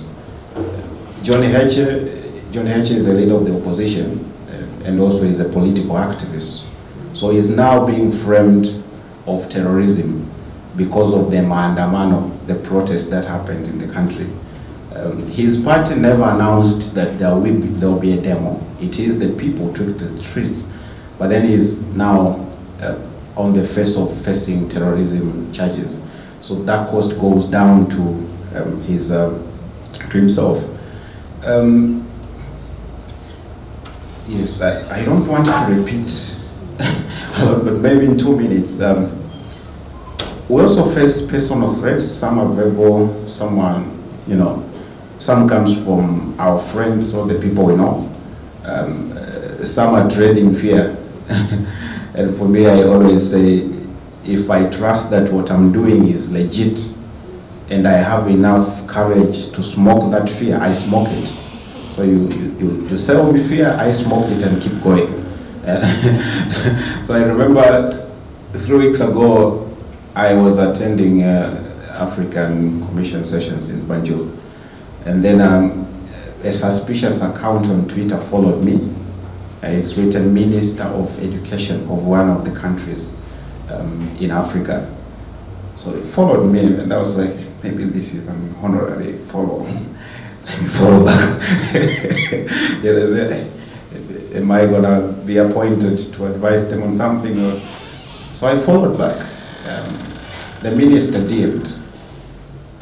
Johnny Heche is a leader of the opposition and also is a political activist. So he's now being framed of terrorism because of the maandamano, the protest that happened in the country. His party never announced that there will be a demo. It is the people who took to the streets, but then he's now on the face of facing terrorism charges. So that cost goes down to himself. Yes, I don't want to repeat, but maybe in 2 minutes. We also face personal threats. Some are verbal, some comes from our friends or the people we know. Some are trading fear. And for me, I always say, if I trust that what I'm doing is legit and I have enough courage to smoke that fear, I smoke it. So you sell me fear, I smoke it and keep going. So I remember 3 weeks ago, I was attending African Commission sessions in Banjul. And then a suspicious account on Twitter followed me. And it's written Minister of Education of one of the countries in Africa. So it followed me, and I was like, maybe this is an honorary follow. Let me follow back. Am I gonna be appointed to advise them on something? So I followed back. The minister DM'd.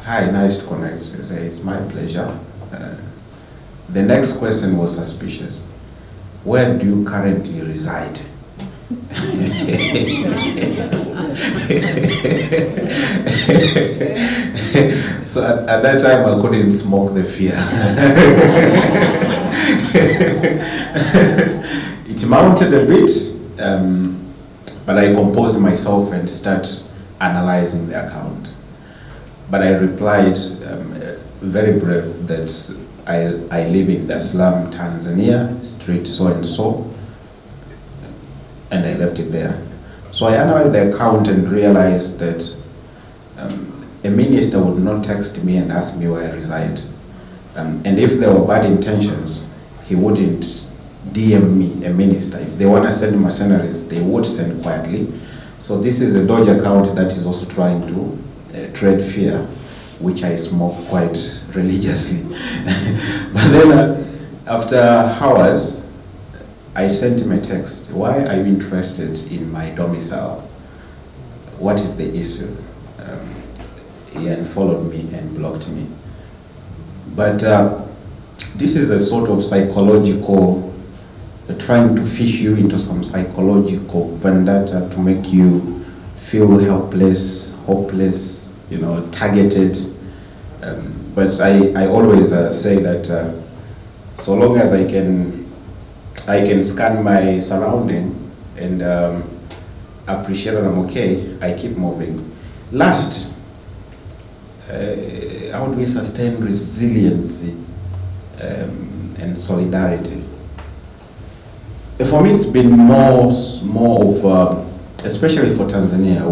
Hi, nice to connect. I say, it's my pleasure. The next question was suspicious. Where do you currently reside? So at that time I couldn't smoke the fear. It mounted a bit, but I composed myself and started analyzing the account. But I replied, very brave, that I live in Dar es Salaam, Tanzania, street so and so, and I left it there. So I analyzed the account and realized that a minister would not text me and ask me where I reside. And if there were bad intentions, he wouldn't DM me, a minister. If they want to send mercenaries, they would send quietly. So this is a Doge account that is also trying to trade fear, which I smoke quite religiously. But then after hours, I sent him a text. Why are you interested in my domicile? What is the issue? He unfollowed me and blocked me. But this is a sort of psychological, trying to fish you into some psychological vendetta to make you feel helpless, hopeless, targeted. But I always say that so long as I can scan my surrounding and appreciate that I'm okay, I keep moving. Last, how do we sustain resiliency and solidarity? For me, it's been more of, especially for Tanzania,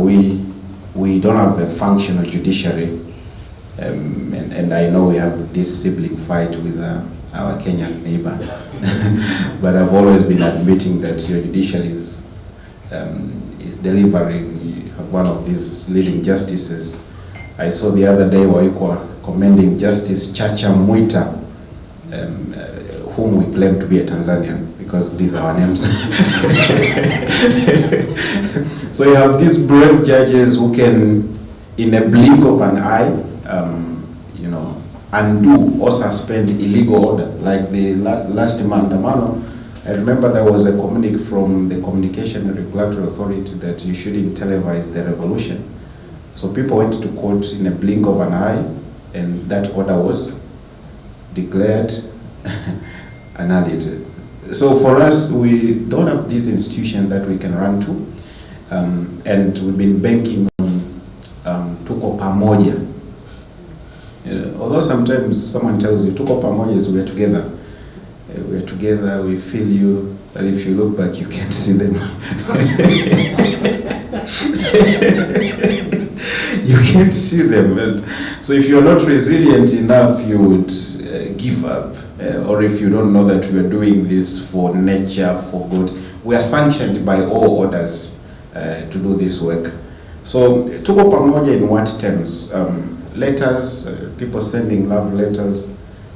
we don't have a functional judiciary, and I know we have this sibling fight with our Kenyan neighbor, but I've always been admitting that your judiciary is delivering. You have one of these leading justices. I saw the other day Waikwa commending Justice Chacha Mwita, whom we claim to be a Tanzanian, because these are our names. So you have these brave judges who can, in a blink of an eye, undo or suspend illegal order, like the last Maandamano. I remember there was a communique from the Communication and Regulatory Authority that you shouldn't televise the revolution. So people went to court in a blink of an eye, and that order was declared annulled. So for us, we don't have this institution that we can run to, and we've been banking on tuko pamoja. Although sometimes someone tells you tuko pamoja is we're together. We're together, we feel you, but if you look back, you can't see them. You can't see them. And so if you're not resilient enough, you would give up. Or if you don't know that we are doing this for nature, for good. We are sanctioned by all orders to do this work. So tuko pamoja in what terms? Letters, people sending love letters,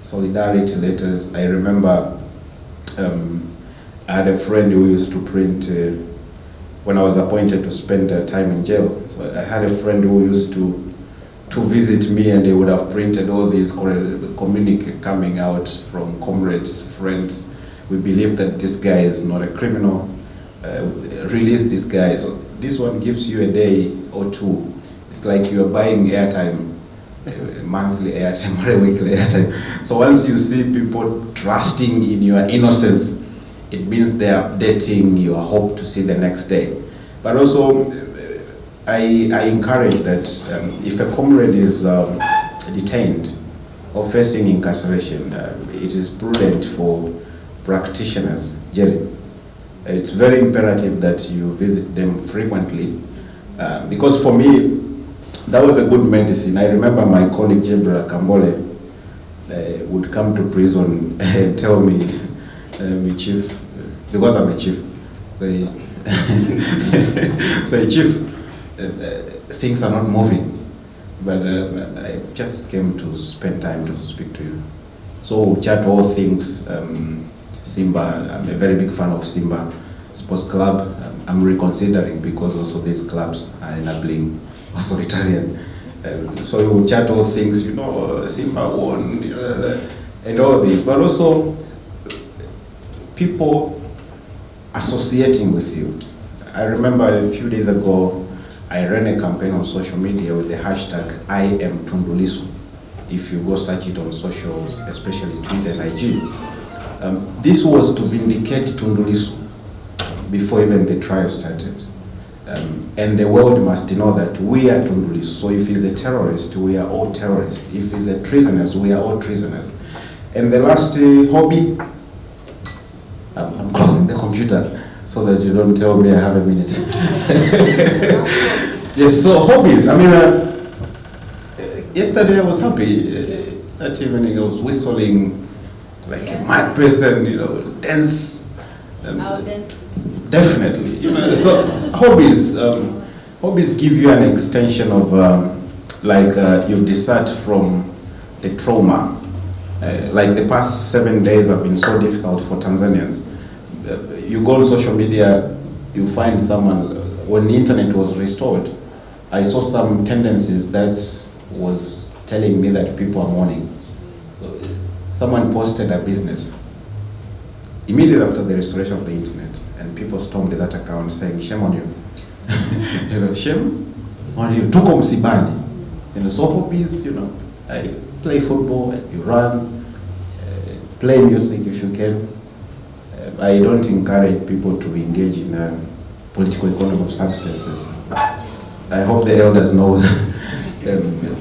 solidarity letters. I remember I had a friend who used to print when I was appointed to spend time in jail. So I had a friend who used to visit me, and they would have printed all these communique coming out from comrades, friends. We believe that this guy is not a criminal. Release this guy. So this one gives you a day or two. It's like you're buying airtime. Monthly airtime or a weekly airtime. So once you see people trusting in your innocence, it means they're updating your hope to see the next day. But also, I encourage that if a comrade is detained or facing incarceration, it is prudent for practitioners, Jerry. It's very imperative that you visit them frequently, because for me, that was a good medicine. I remember my colleague Jebra Kambole would come to prison and tell me, Chief, because I'm a chief, say, Chief, things are not moving, but I just came to spend time to speak to you. So we'll chat all things. Simba, I'm a very big fan of Simba Sports Club. I'm reconsidering because also these clubs are enabling authoritarian. So you will chat all things, Simba won, and all this, but also people associating with you. I remember a few days ago, I ran a campaign on social media with the hashtag I am Tundu Lissu. If you go search it on socials, especially Twitter and IG. This was to vindicate Tundu Lissu before even the trial started. And the world must know that we are Tundu Lissu. So if he's a terrorist, we are all terrorists. If he's a treasonous, we are all treasoners. And the last hobby, I'm closing the computer so that you don't tell me I have a minute. Yes, so hobbies. I mean, yesterday I was happy. That evening I was whistling like a mad person, dance. I'll dance. Definitely. So hobbies. hobbies give you an extension of, you dissent from the trauma. Like the past 7 days have been so difficult for Tanzanians. You go on social media, you find someone, when the internet was restored, I saw some tendencies that was telling me that people are mourning. So someone posted a business immediately after the restoration of the internet, and people stormed that account saying, shame on you. You know, shame on you. Tuko msibani. You know, so hobbies, I play football, you run, play music if you can. I don't encourage people to engage in political economy of substances. I hope the elders know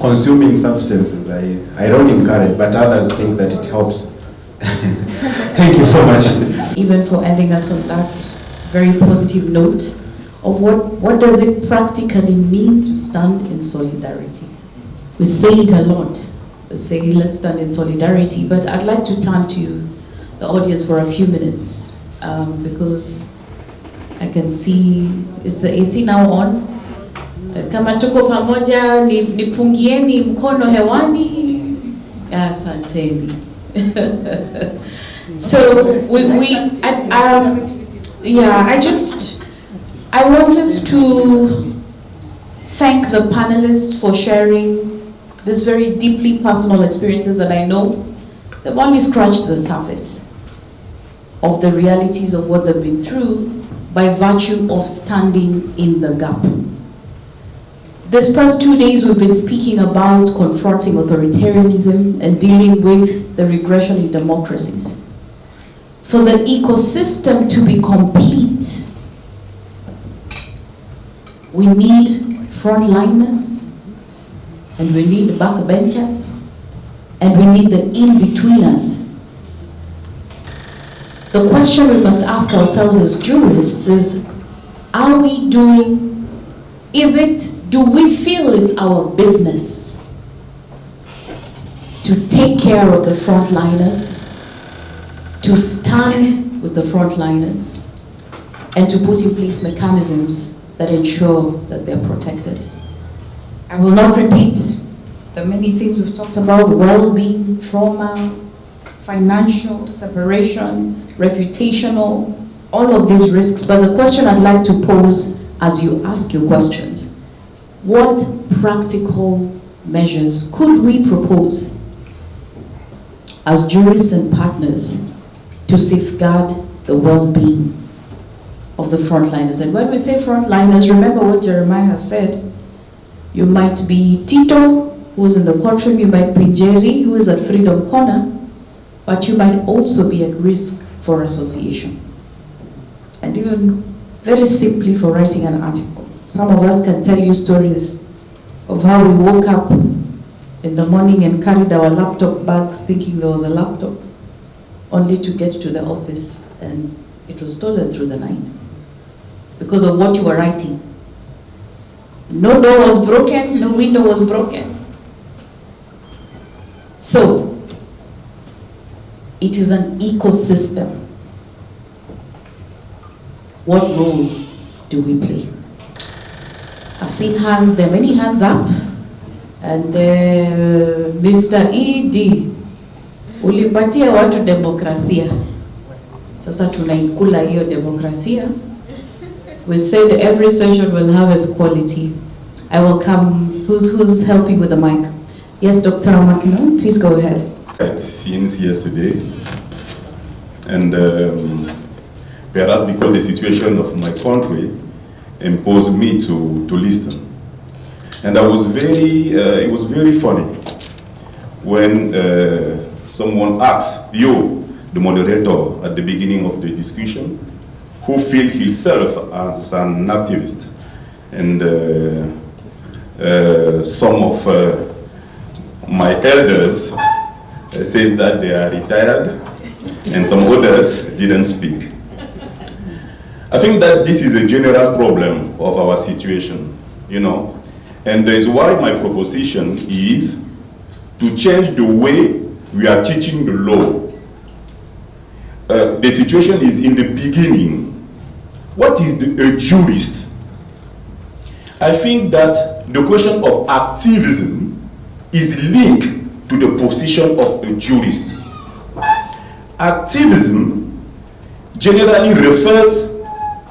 consuming substances. I don't encourage, but others think that it helps. Thank you so much. Even for ending us on that very positive note of what does it practically mean to stand in solidarity. We say it a lot. We say let's stand in solidarity, but I'd like to turn to the audience for a few minutes because I can see, is the AC now on? Kama tuko pamoja, nipungieni mkono hewani. Asanteni. So I want us to thank the panelists for sharing these very deeply personal experiences that I know they've only scratched the surface of the realities of what they've been through by virtue of standing in the gap. These past 2 days we've been speaking about confronting authoritarianism and dealing with the regression in democracies. For the ecosystem to be complete, we need frontliners, and we need backbenchers, and we need the in-betweeners. The question we must ask ourselves as jurists is, do we feel it's our business to take care of the frontliners, to stand with the frontliners, and to put in place mechanisms that ensure that they're protected? I will not repeat the many things we've talked about: well-being, trauma, financial separation, reputational, all of these risks. But the question I'd like to pose as you ask your questions: what practical measures could we propose as jurists and partners to safeguard the well-being of the frontliners? And when we say frontliners, remember what Jeremiah has said. You might be Tito, who's in the courtroom, you might be Jerry, who is at Freedom Corner, but you might also be at risk for association. And even very simply for writing an article. Some of us can tell you stories of how we woke up in the morning and carried our laptop bags thinking there was a laptop, only to get to the office and it was stolen through the night because of what you were writing. No door was broken, no window was broken. So, it is an ecosystem. What role do we play? I've seen hands, there are many hands up. And Mr. E.D., ulipatia watu demokrasia. Sasa tunaikula hiyo demokrasia. We said every session will have its quality. I will come, who's helping with the mic? Yes, Dr. Makino, please go ahead. Since yesterday, and perhaps because the situation of my country imposed me to listen. And I was it was very funny when someone asked you, the moderator, at the beginning of the discussion, who feel himself as an activist. And some of my elders says that they are retired, and some others didn't speak. I think that this is a general problem of our situation, and that is why my proposition is to change the way we are teaching the law. The situation is in the beginning. What is a jurist? I think that the question of activism is linked to the position of a jurist. Activism generally refers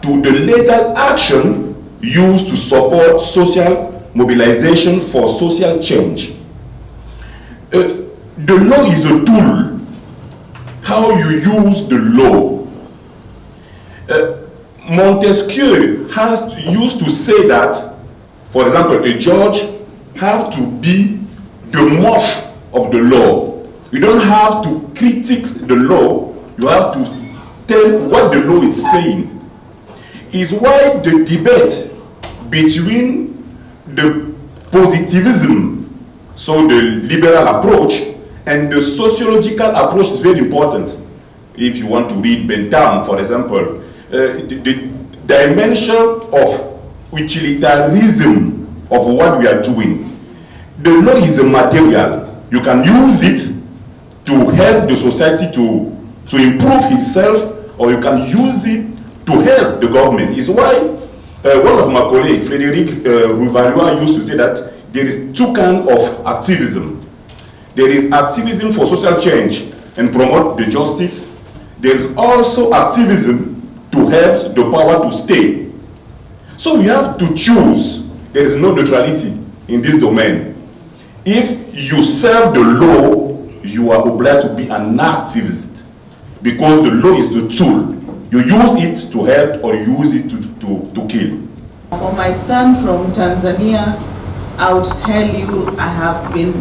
to the legal action used to support social mobilization for social change. The law is a tool. How you use the law. Montesquieu used to say that, for example, a judge have to be the mouth of the law. You don't have to critique the law, you have to tell what the law is saying. Is why the debate between the positivism, so the liberal approach, and the sociological approach is very important. If you want to read Bentham, for example, the dimension of utilitarianism of what we are doing. The law is a material. You can use it to help the society to improve itself, or you can use it to help the government. It's why one of my colleagues, Frédéric Rouvallois, used to say that there is two kinds of activism. There is activism for social change and promote the justice. There is also activism to help the power to stay. So we have to choose. There is no neutrality in this domain. If you serve the law, you are obliged to be an activist, because the law is the tool. You use it to help or you use it to kill. For my son from Tanzania, I would tell you I have been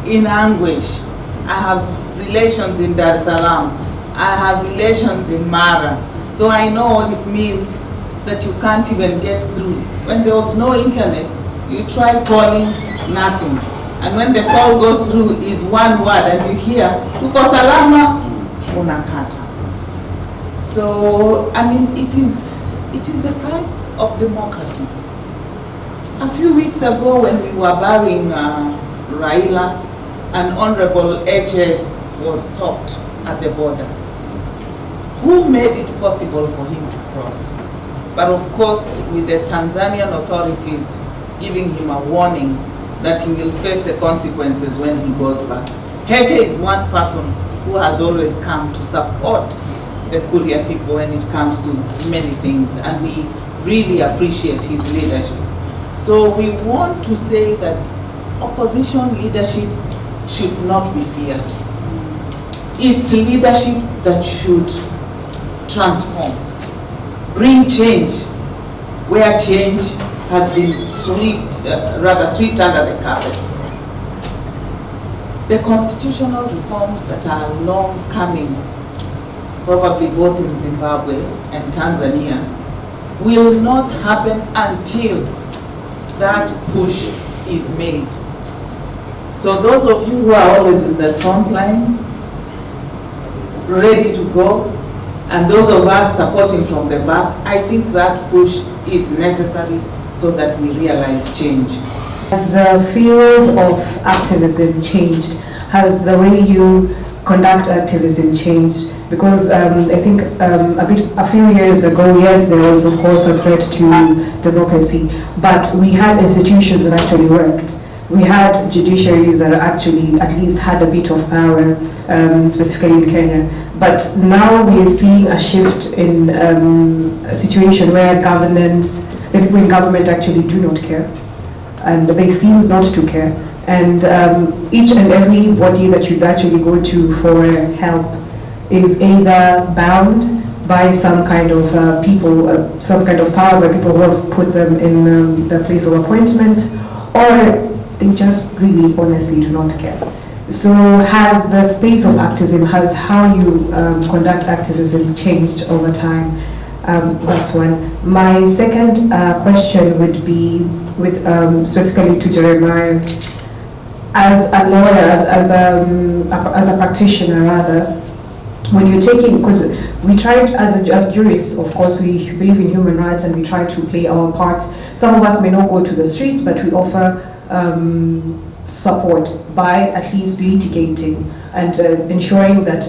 in anguish. I have relations in Dar es Salaam. I have relations in Mara. So I know what it means that you can't even get through. When there was no internet, you try calling, nothing. And when the call goes through, is one word and you hear, tuko salama, unakata. So, I mean, it is the price of democracy. A few weeks ago when we were burying Raila, an Honorable Eche was stopped at the border. Who made it possible for him to cross? But of course, with the Tanzanian authorities giving him a warning that he will face the consequences when he goes back. Eche is one person who has always come to support the Kuria people when it comes to many things, and we really appreciate his leadership. So we want to say that opposition leadership should not be feared. It's leadership that should transform, bring change where change has been swept under the carpet. The constitutional reforms that are long coming, probably both in Zimbabwe and Tanzania, will not happen until that push is made. So those of you who are always in the front line, ready to go, and those of us supporting from the back, I think that push is necessary so that we realize change. Has the field of activism changed? Has the way you conduct activism changed? Because I think a few years ago, yes, there was of course a threat to democracy, but we had institutions that actually worked. We had judiciaries that actually at least had a bit of power, specifically in Kenya. But now we are seeing a shift in a situation where the people in government actually do not care, and they seem not to care. And each and every body that you actually go to for help is either bound by some kind of some kind of power by people who have put them in the place of appointment, or they just really honestly do not care. So has the space of activism, has how you conduct activism changed over time? That's one. My second question would be with specifically to Jeremiah. As a lawyer, as a practitioner rather, when you're taking, because we tried as jurists, of course, we believe in human rights and we try to play our part. Some of us may not go to the streets, but we offer support by at least litigating and ensuring that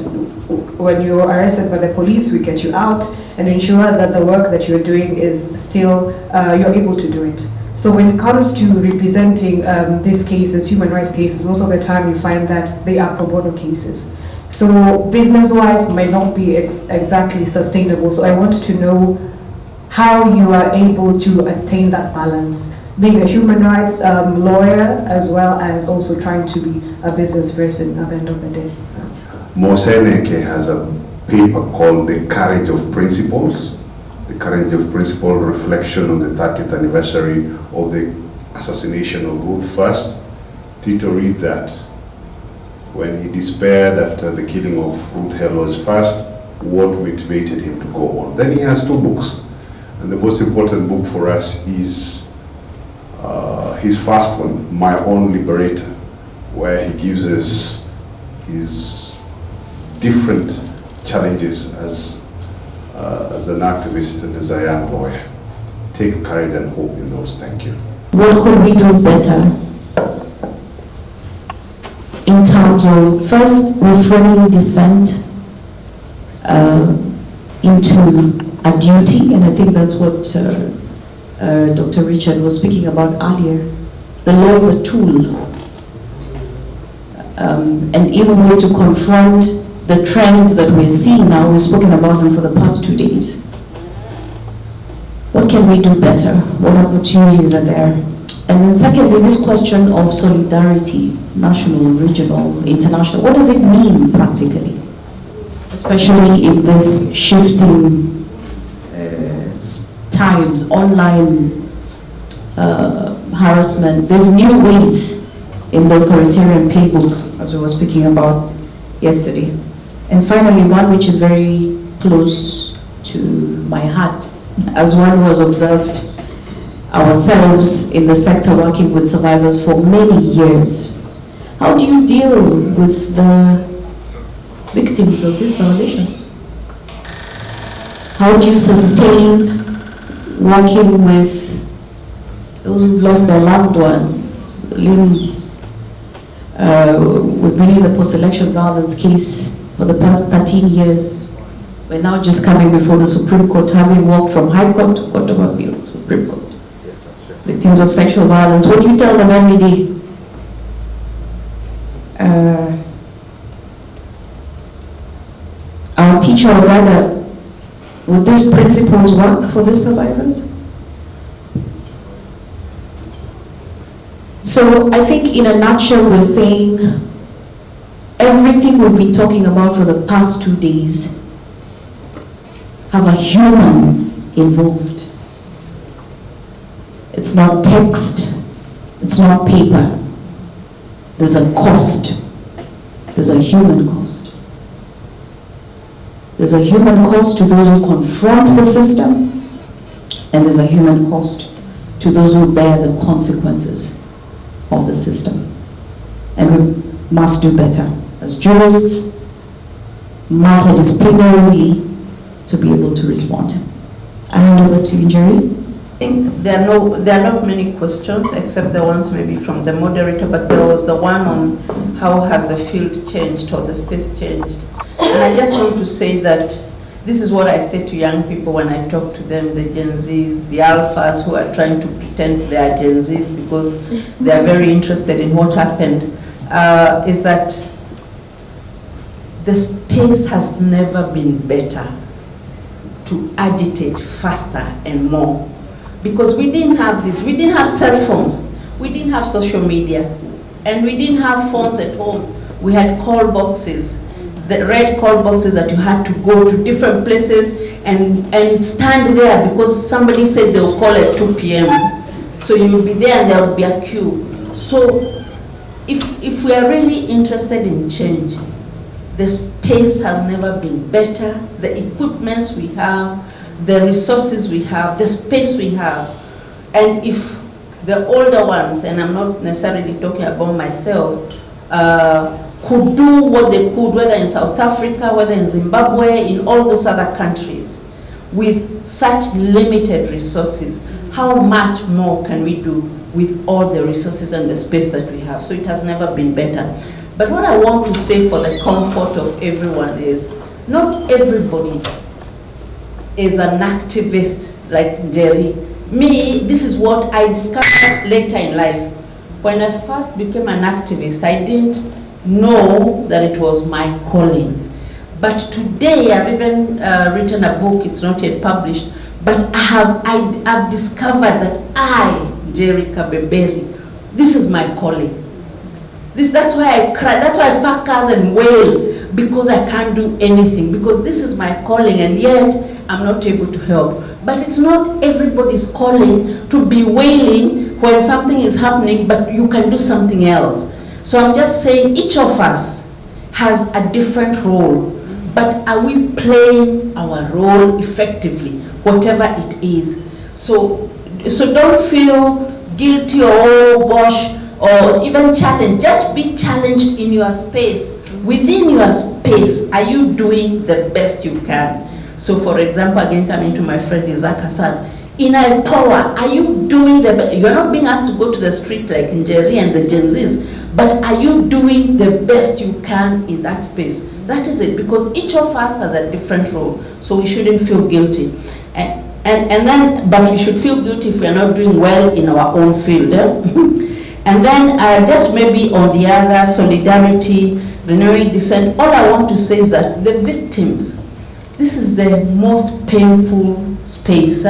when you're arrested by the police, we get you out and ensure that the work that you're doing is still, you're able to do it. So when it comes to representing these cases, human rights cases, most of the time you find that they are pro bono cases. So business-wise might not be exactly sustainable. So I want to know how you are able to attain that balance, being a human rights lawyer as well as also trying to be a business person at the end of the day. Moseneke has a paper called The Courage of Principles. The Courage of Principle, reflection on the 30th anniversary of the assassination of Ruth First. Tito read that. When he despaired after the killing of Ruth Hellows First, what motivated him to go on. Then he has 2 books. And the most important book for us is his first one, My Own Liberator, where he gives us his different challenges as an activist and as a young lawyer. Take courage and hope in those. Thank you. What could we do better in terms of first reframing dissent into a duty, and I think that's what Dr. Richard was speaking about earlier. The law is a tool, and even way to confront the trends that we're seeing now. We've spoken about them for the past 2 days. What can we do better? What opportunities are there? And then secondly, this question of solidarity, national, regional, international, what does it mean practically? Especially in this shifting times, online harassment. There's new ways in the authoritarian playbook, as we were speaking about yesterday. And finally, one which is very close to my heart, as one who has observed ourselves in the sector working with survivors for many years. How do you deal with the victims of these violations? How do you sustain working with those who've lost their loved ones, limbs? We've been in the post-election violence case for the past 13 years. We're now just coming before the Supreme Court, having walked from High Court to Court of Appeal, Supreme Court. Victims of sexual violence, what do you tell them every day? Our teacher or rather, would these principles work for the survivors? So I think in a nutshell we're saying everything we've been talking about for the past 2 days have a human involved. It's not text, it's not paper. There's a cost. There's a human cost. There's a human cost to those who confront the system, and there's a human cost to those who bear the consequences of the system. And we must do better as jurists, multidisciplinarily, to be able to respond. I hand over to you, Jerry. I think there are not many questions except the ones maybe from the moderator, but there was the one on how has the field changed or the space changed. And I just want to say that this is what I say to young people when I talk to them, the Gen Zs, the alphas who are trying to pretend they are Gen Zs because they are very interested in what happened, is that the space has never been better to agitate faster and more. Because we didn't have this, we didn't have cell phones, we didn't have social media, and we didn't have phones at home. We had call boxes, the red call boxes that you had to go to different places and stand there because somebody said they'll call at 2 p.m. So you would be there and there would be a queue. So if we are really interested in change, the space has never been better, the equipments we have, the resources we have, the space we have. And if the older ones, and I'm not necessarily talking about myself, could do what they could, whether in South Africa, whether in Zimbabwe, in all those other countries, with such limited resources, how much more can we do with all the resources and the space that we have. So it has never been better. But what I want to say for the comfort of everyone is, not everybody is an activist like Jerry. Me, this is what I discovered later in life. When I first became an activist, I didn't know that it was my calling. But today, I've even written a book, it's not yet published, but I've discovered that I, Jerry Kabeberi, this is my calling. That's why I cry, that's why I pack cars and wail, because I can't do anything, because this is my calling, and yet I'm not able to help. But it's not everybody's calling to be wailing when something is happening, but you can do something else. So I'm just saying each of us has a different role, but are we playing our role effectively, whatever it is? So don't feel guilty or oh gosh, or even challenged. Just be challenged in your space. Within your space, are you doing the best you can? So for example, again coming to my friend Isaac Hassan, in our power, are you doing the best? You're not being asked to go to the street like in Jerry and the Gen Zs, but are you doing the best you can in that space? That is it, because each of us has a different role, so we shouldn't feel guilty. But we should feel guilty if we're not doing well in our own field. And then just maybe on the other, solidarity, renewing dissent, all I want to say is that the victims, this is the most painful space,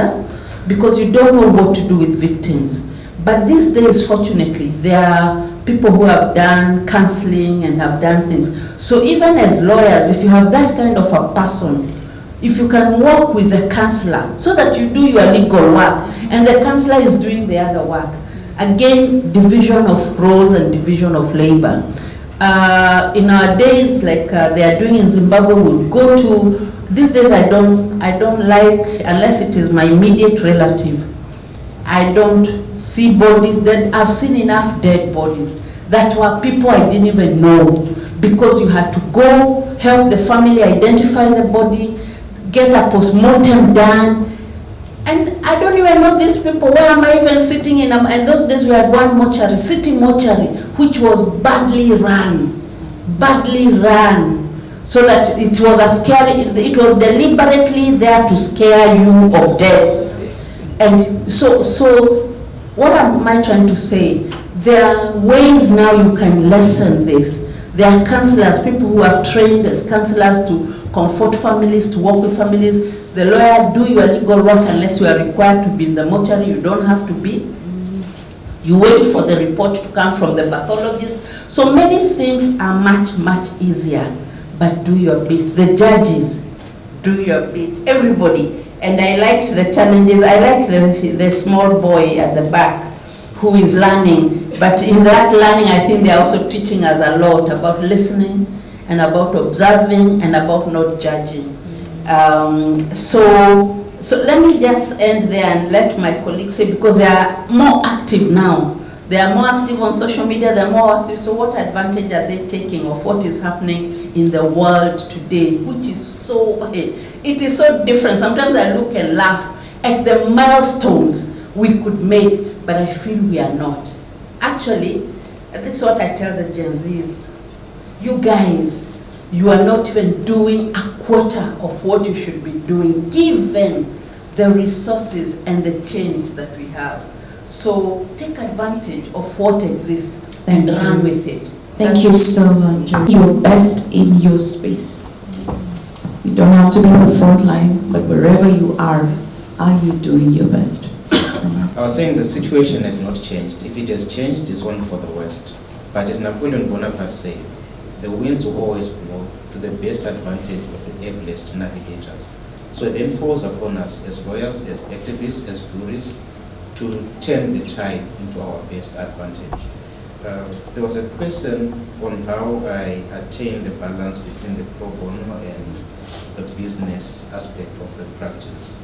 because you don't know what to do with victims. But these days, fortunately, there are people who have done counseling and have done things. So even as lawyers, if you have that kind of a person, if you can work with the counselor so that you do your legal work and the counselor is doing the other work, again, division of roles and division of labor. In our days, like they are doing in Zimbabwe, we'll go to, these days I don't like, unless it is my immediate relative, I don't see bodies dead. I've seen enough dead bodies that were people I didn't even know, because you had to go help the family identify the body, get a post-mortem done, and I don't even know these people. Where am I even sitting in? And those days we had one mortuary, city mortuary, which was badly run, so that it was a scary, it was deliberately there to scare you of death. And so what am I trying to say? There are ways now you can lessen this. There are counselors, people who have trained as counselors to comfort families, to work with families. The lawyer, do your legal work unless you are required to be in the mortuary. You don't have to be. You wait for the report to come from the pathologist. So many things are much easier, but do your bit. The judges, do your bit. Everybody. And I liked the challenges. I liked the small boy at the back who is learning. But in that learning, I think they're also teaching us a lot about listening and about observing and about not judging. So let me just end there and let my colleagues say, because they are more active now. They are more active on social media, they're more active. So what advantage are they taking of what is happening in the world today, which is so, it is so different. Sometimes I look and laugh at the milestones we could make, but I feel we are not. Actually, this is what I tell the Gen Zs. You guys, you are not even doing a quarter of what you should be doing, given the resources and the change that we have. So take advantage of what exists and run with it. Thank you so much. Your best in your space. You don't have to be on the front line, but wherever you are you doing your best? I was saying the situation has not changed. If it has changed, it's only for the West. But as Napoleon Bonaparte said, the winds will always blow to the best advantage of the ablest navigators. So it then falls upon us as lawyers, as activists, as jurists, to turn the tide into our best advantage. There was a question on how I attain the balance between the pro bono and the business aspect of the practice.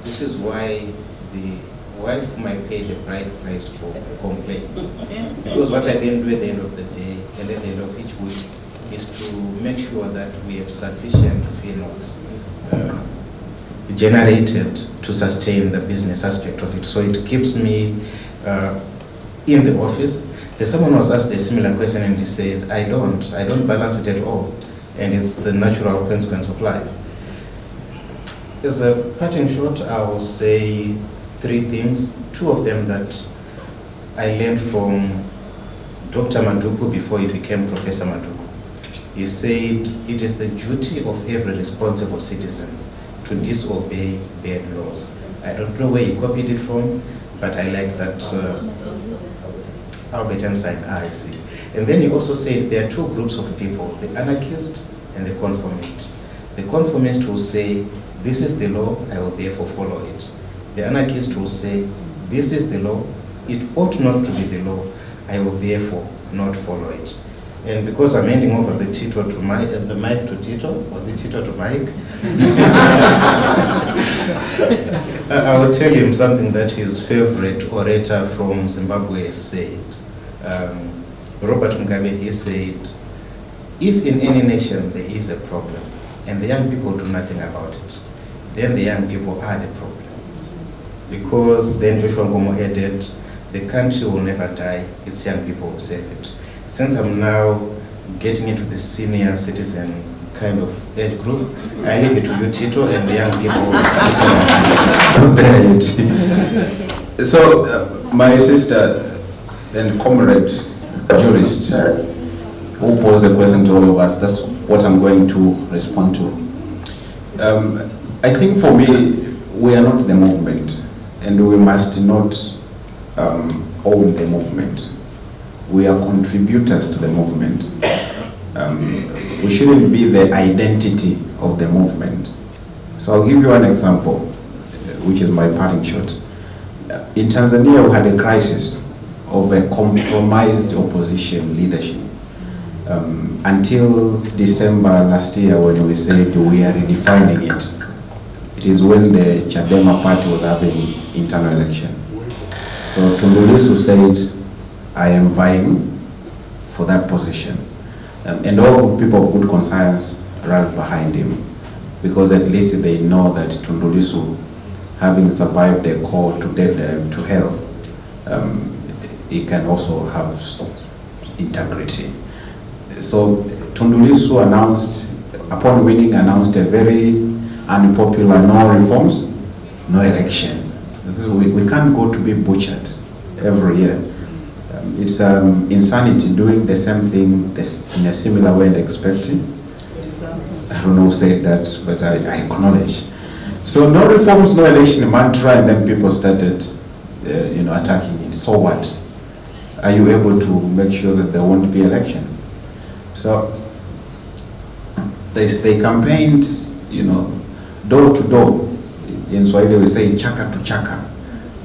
This is why the wife whom I pay the bride price for complains. Because what I then do at the end of the day and at the end of each week is to make sure that we have sufficient finance generated to sustain the business aspect of it. So it keeps me in the office. There's someone who was asked a similar question and he said, I don't balance it at all. And it's the natural consequence of life. As a parting shot, I will say 3 things. 2 of them that I learned from Dr. Maduku before he became Professor Maduku. He said, it is the duty of every responsible citizen to disobey bad laws. I don't know where he copied it from, but I liked that Albert Einstein, I see. And then he also said there are 2 groups of people, the anarchist and the conformist. The conformist will say, this is the law, I will therefore follow it. The anarchist will say, this is the law, it ought not to be the law, I will therefore not follow it. And because I'm handing over the Tito to Mike, the mic to Tito, or the Tito to Mike, I will tell him something that his favorite orator from Zimbabwe said. Robert Mugabe, he said, if in any nation there is a problem, and the young people do nothing about it, then the young people are the problem. Because then Joshua Nkomo added, the country will never die, its young people will save it. Since I'm now getting into the senior citizen kind of age group, I leave it to you, Tito, and the young people. So, my sister and comrade jurist who posed the question to all of us, that's what I'm going to respond to. I think for me, we are not the movement, and we must not own the movement. We are contributors to the movement. We shouldn't be the identity of the movement. So I'll give you an example, which is my parting shot. In Tanzania, we had a crisis of a compromised opposition leadership. Until December last year, when we said we are redefining it, it is when the Chadema party was having internal election. So Tundu Lissu said, I am vying for that position. And all people of good conscience rallied behind him, because at least they know that Tundu Lissu, having survived a call to hell, he can also have integrity. So Tundu Lissu announced, upon winning, announced a very unpopular no reforms, no election. We can't go to be butchered every year. It's insanity doing the same thing in a similar way and expecting. I don't know who said that, but I acknowledge. So no reforms, no election mantra, and then people started attacking it. So what? Are you able to make sure that there won't be election? So they campaigned, door to door. In Swahili we say chaka to chaka.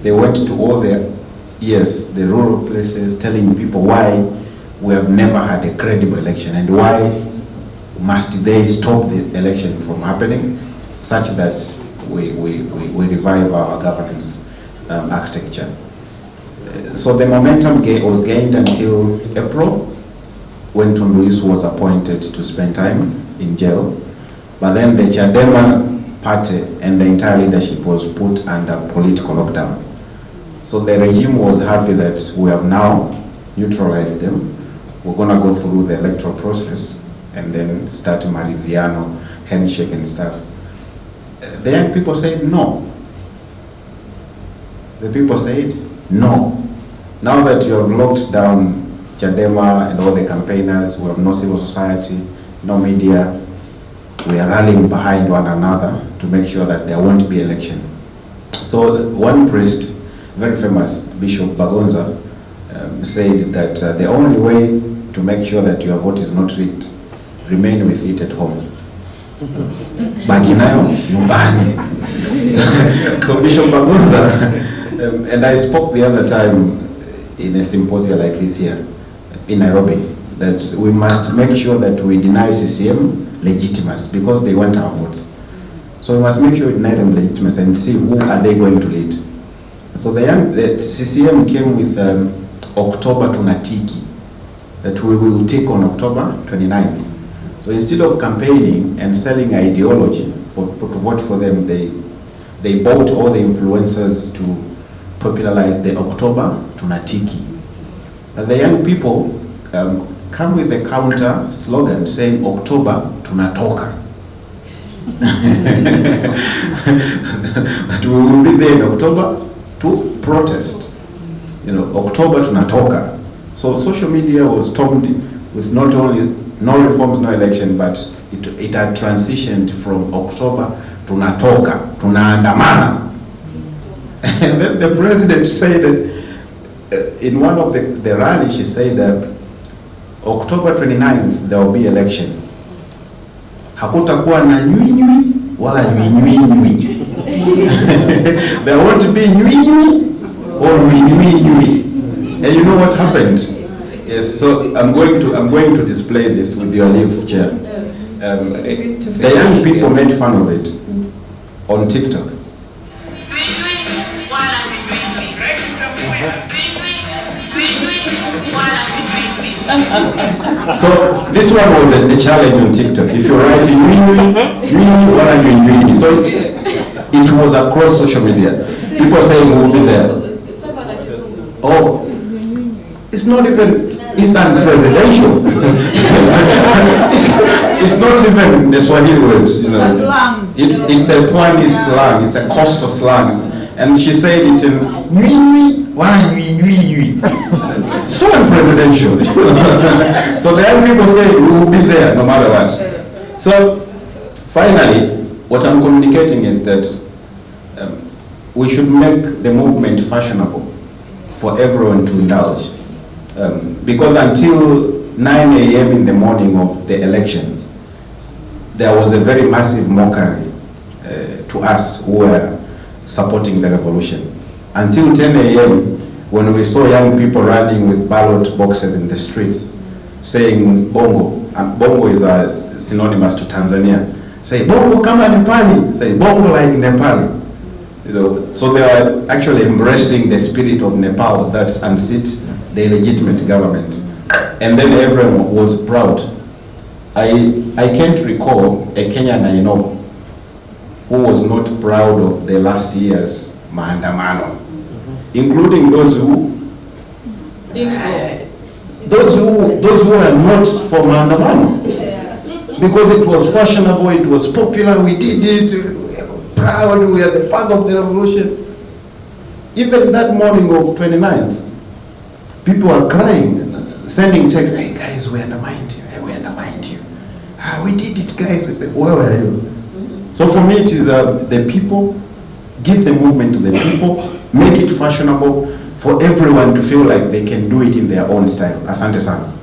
They went to all the rural places, telling people why we have never had a credible election and why must they stop the election from happening, such that we revive our governance architecture. So the momentum was gained until April, when Tundu Lissu was appointed to spend time in jail. But then the Chadema party and the entire leadership was put under political lockdown. So the regime was happy that we have now neutralized them. We're going to go through the electoral process and then start Maridhiano, handshake and stuff. The young people said no. The people said no. Now that you have locked down Chadema and all the campaigners, we have no civil society, no media, we are rallying behind one another to make sure that there won't be election. So one priest, very famous, Bishop Bagonza, said that the only way to make sure that your vote is not rigged, remain with it at home. Baginayo nyumbani. So Bishop Bagonza, and I spoke the other time in a symposium like this here in Nairobi, that we must make sure that we deny CCM legitimacy because they want our votes. So we must make sure we deny them legitimacy and see who are they going to lead. So the CCM came with October Tunatiki, that we will take on October 29th. So instead of campaigning and selling ideology to vote for them, they bought all the influencers popularized the October tunatiki. The young people come with a counter slogan saying October tunatoka. But we will be there in October to protest. You know, October tunatoka. So social media was stormed with not only no reforms, no election, but it had transitioned from October tunatoka, tunaandamana. And then the president said, in one of the rallies, she said, October 29th, there will be election. Hakutakuwa na nywi wala nywi. There won't be nywi or nywi. And you know what happened? Yes, so I'm going to display this with your leave, Chair. The young people made fun of it on TikTok. So this one was the challenge on TikTok. If you write so it was across social media. People saying we will be there. Oh, it's not even, it's presidential. It's not even the Swahili words. You know. It's a Pwani slang. It's a coastal slang. And she said it in so unpresidential. So the young people say we will be there no matter what. So finally, what I'm communicating is that we should make the movement fashionable for everyone to indulge. Because until 9 a.m. in the morning of the election, there was a very massive mockery to us who were supporting the revolution. Until 10 a.m., when we saw young people running with ballot boxes in the streets, saying bongo, and bongo is synonymous to Tanzania, say bongo kama Nepali, say bongo like Nepali. You know, so they are actually embracing the spirit of Nepal that unseat the illegitimate government. And then everyone was proud. I can't recall a Kenyan I know who was not proud of the last year's maandamano, including those who those who are not for maandamano, because it was fashionable, it was popular, we did it, we were proud, we are the father of the revolution. Even that morning of 29th, people are crying, sending checks, hey guys, we undermined you, hey, we undermined you. We did it, guys. We said, where were you? So for me, it is the people, give the movement to the people, make it fashionable for everyone to feel like they can do it in their own style. Asante sana.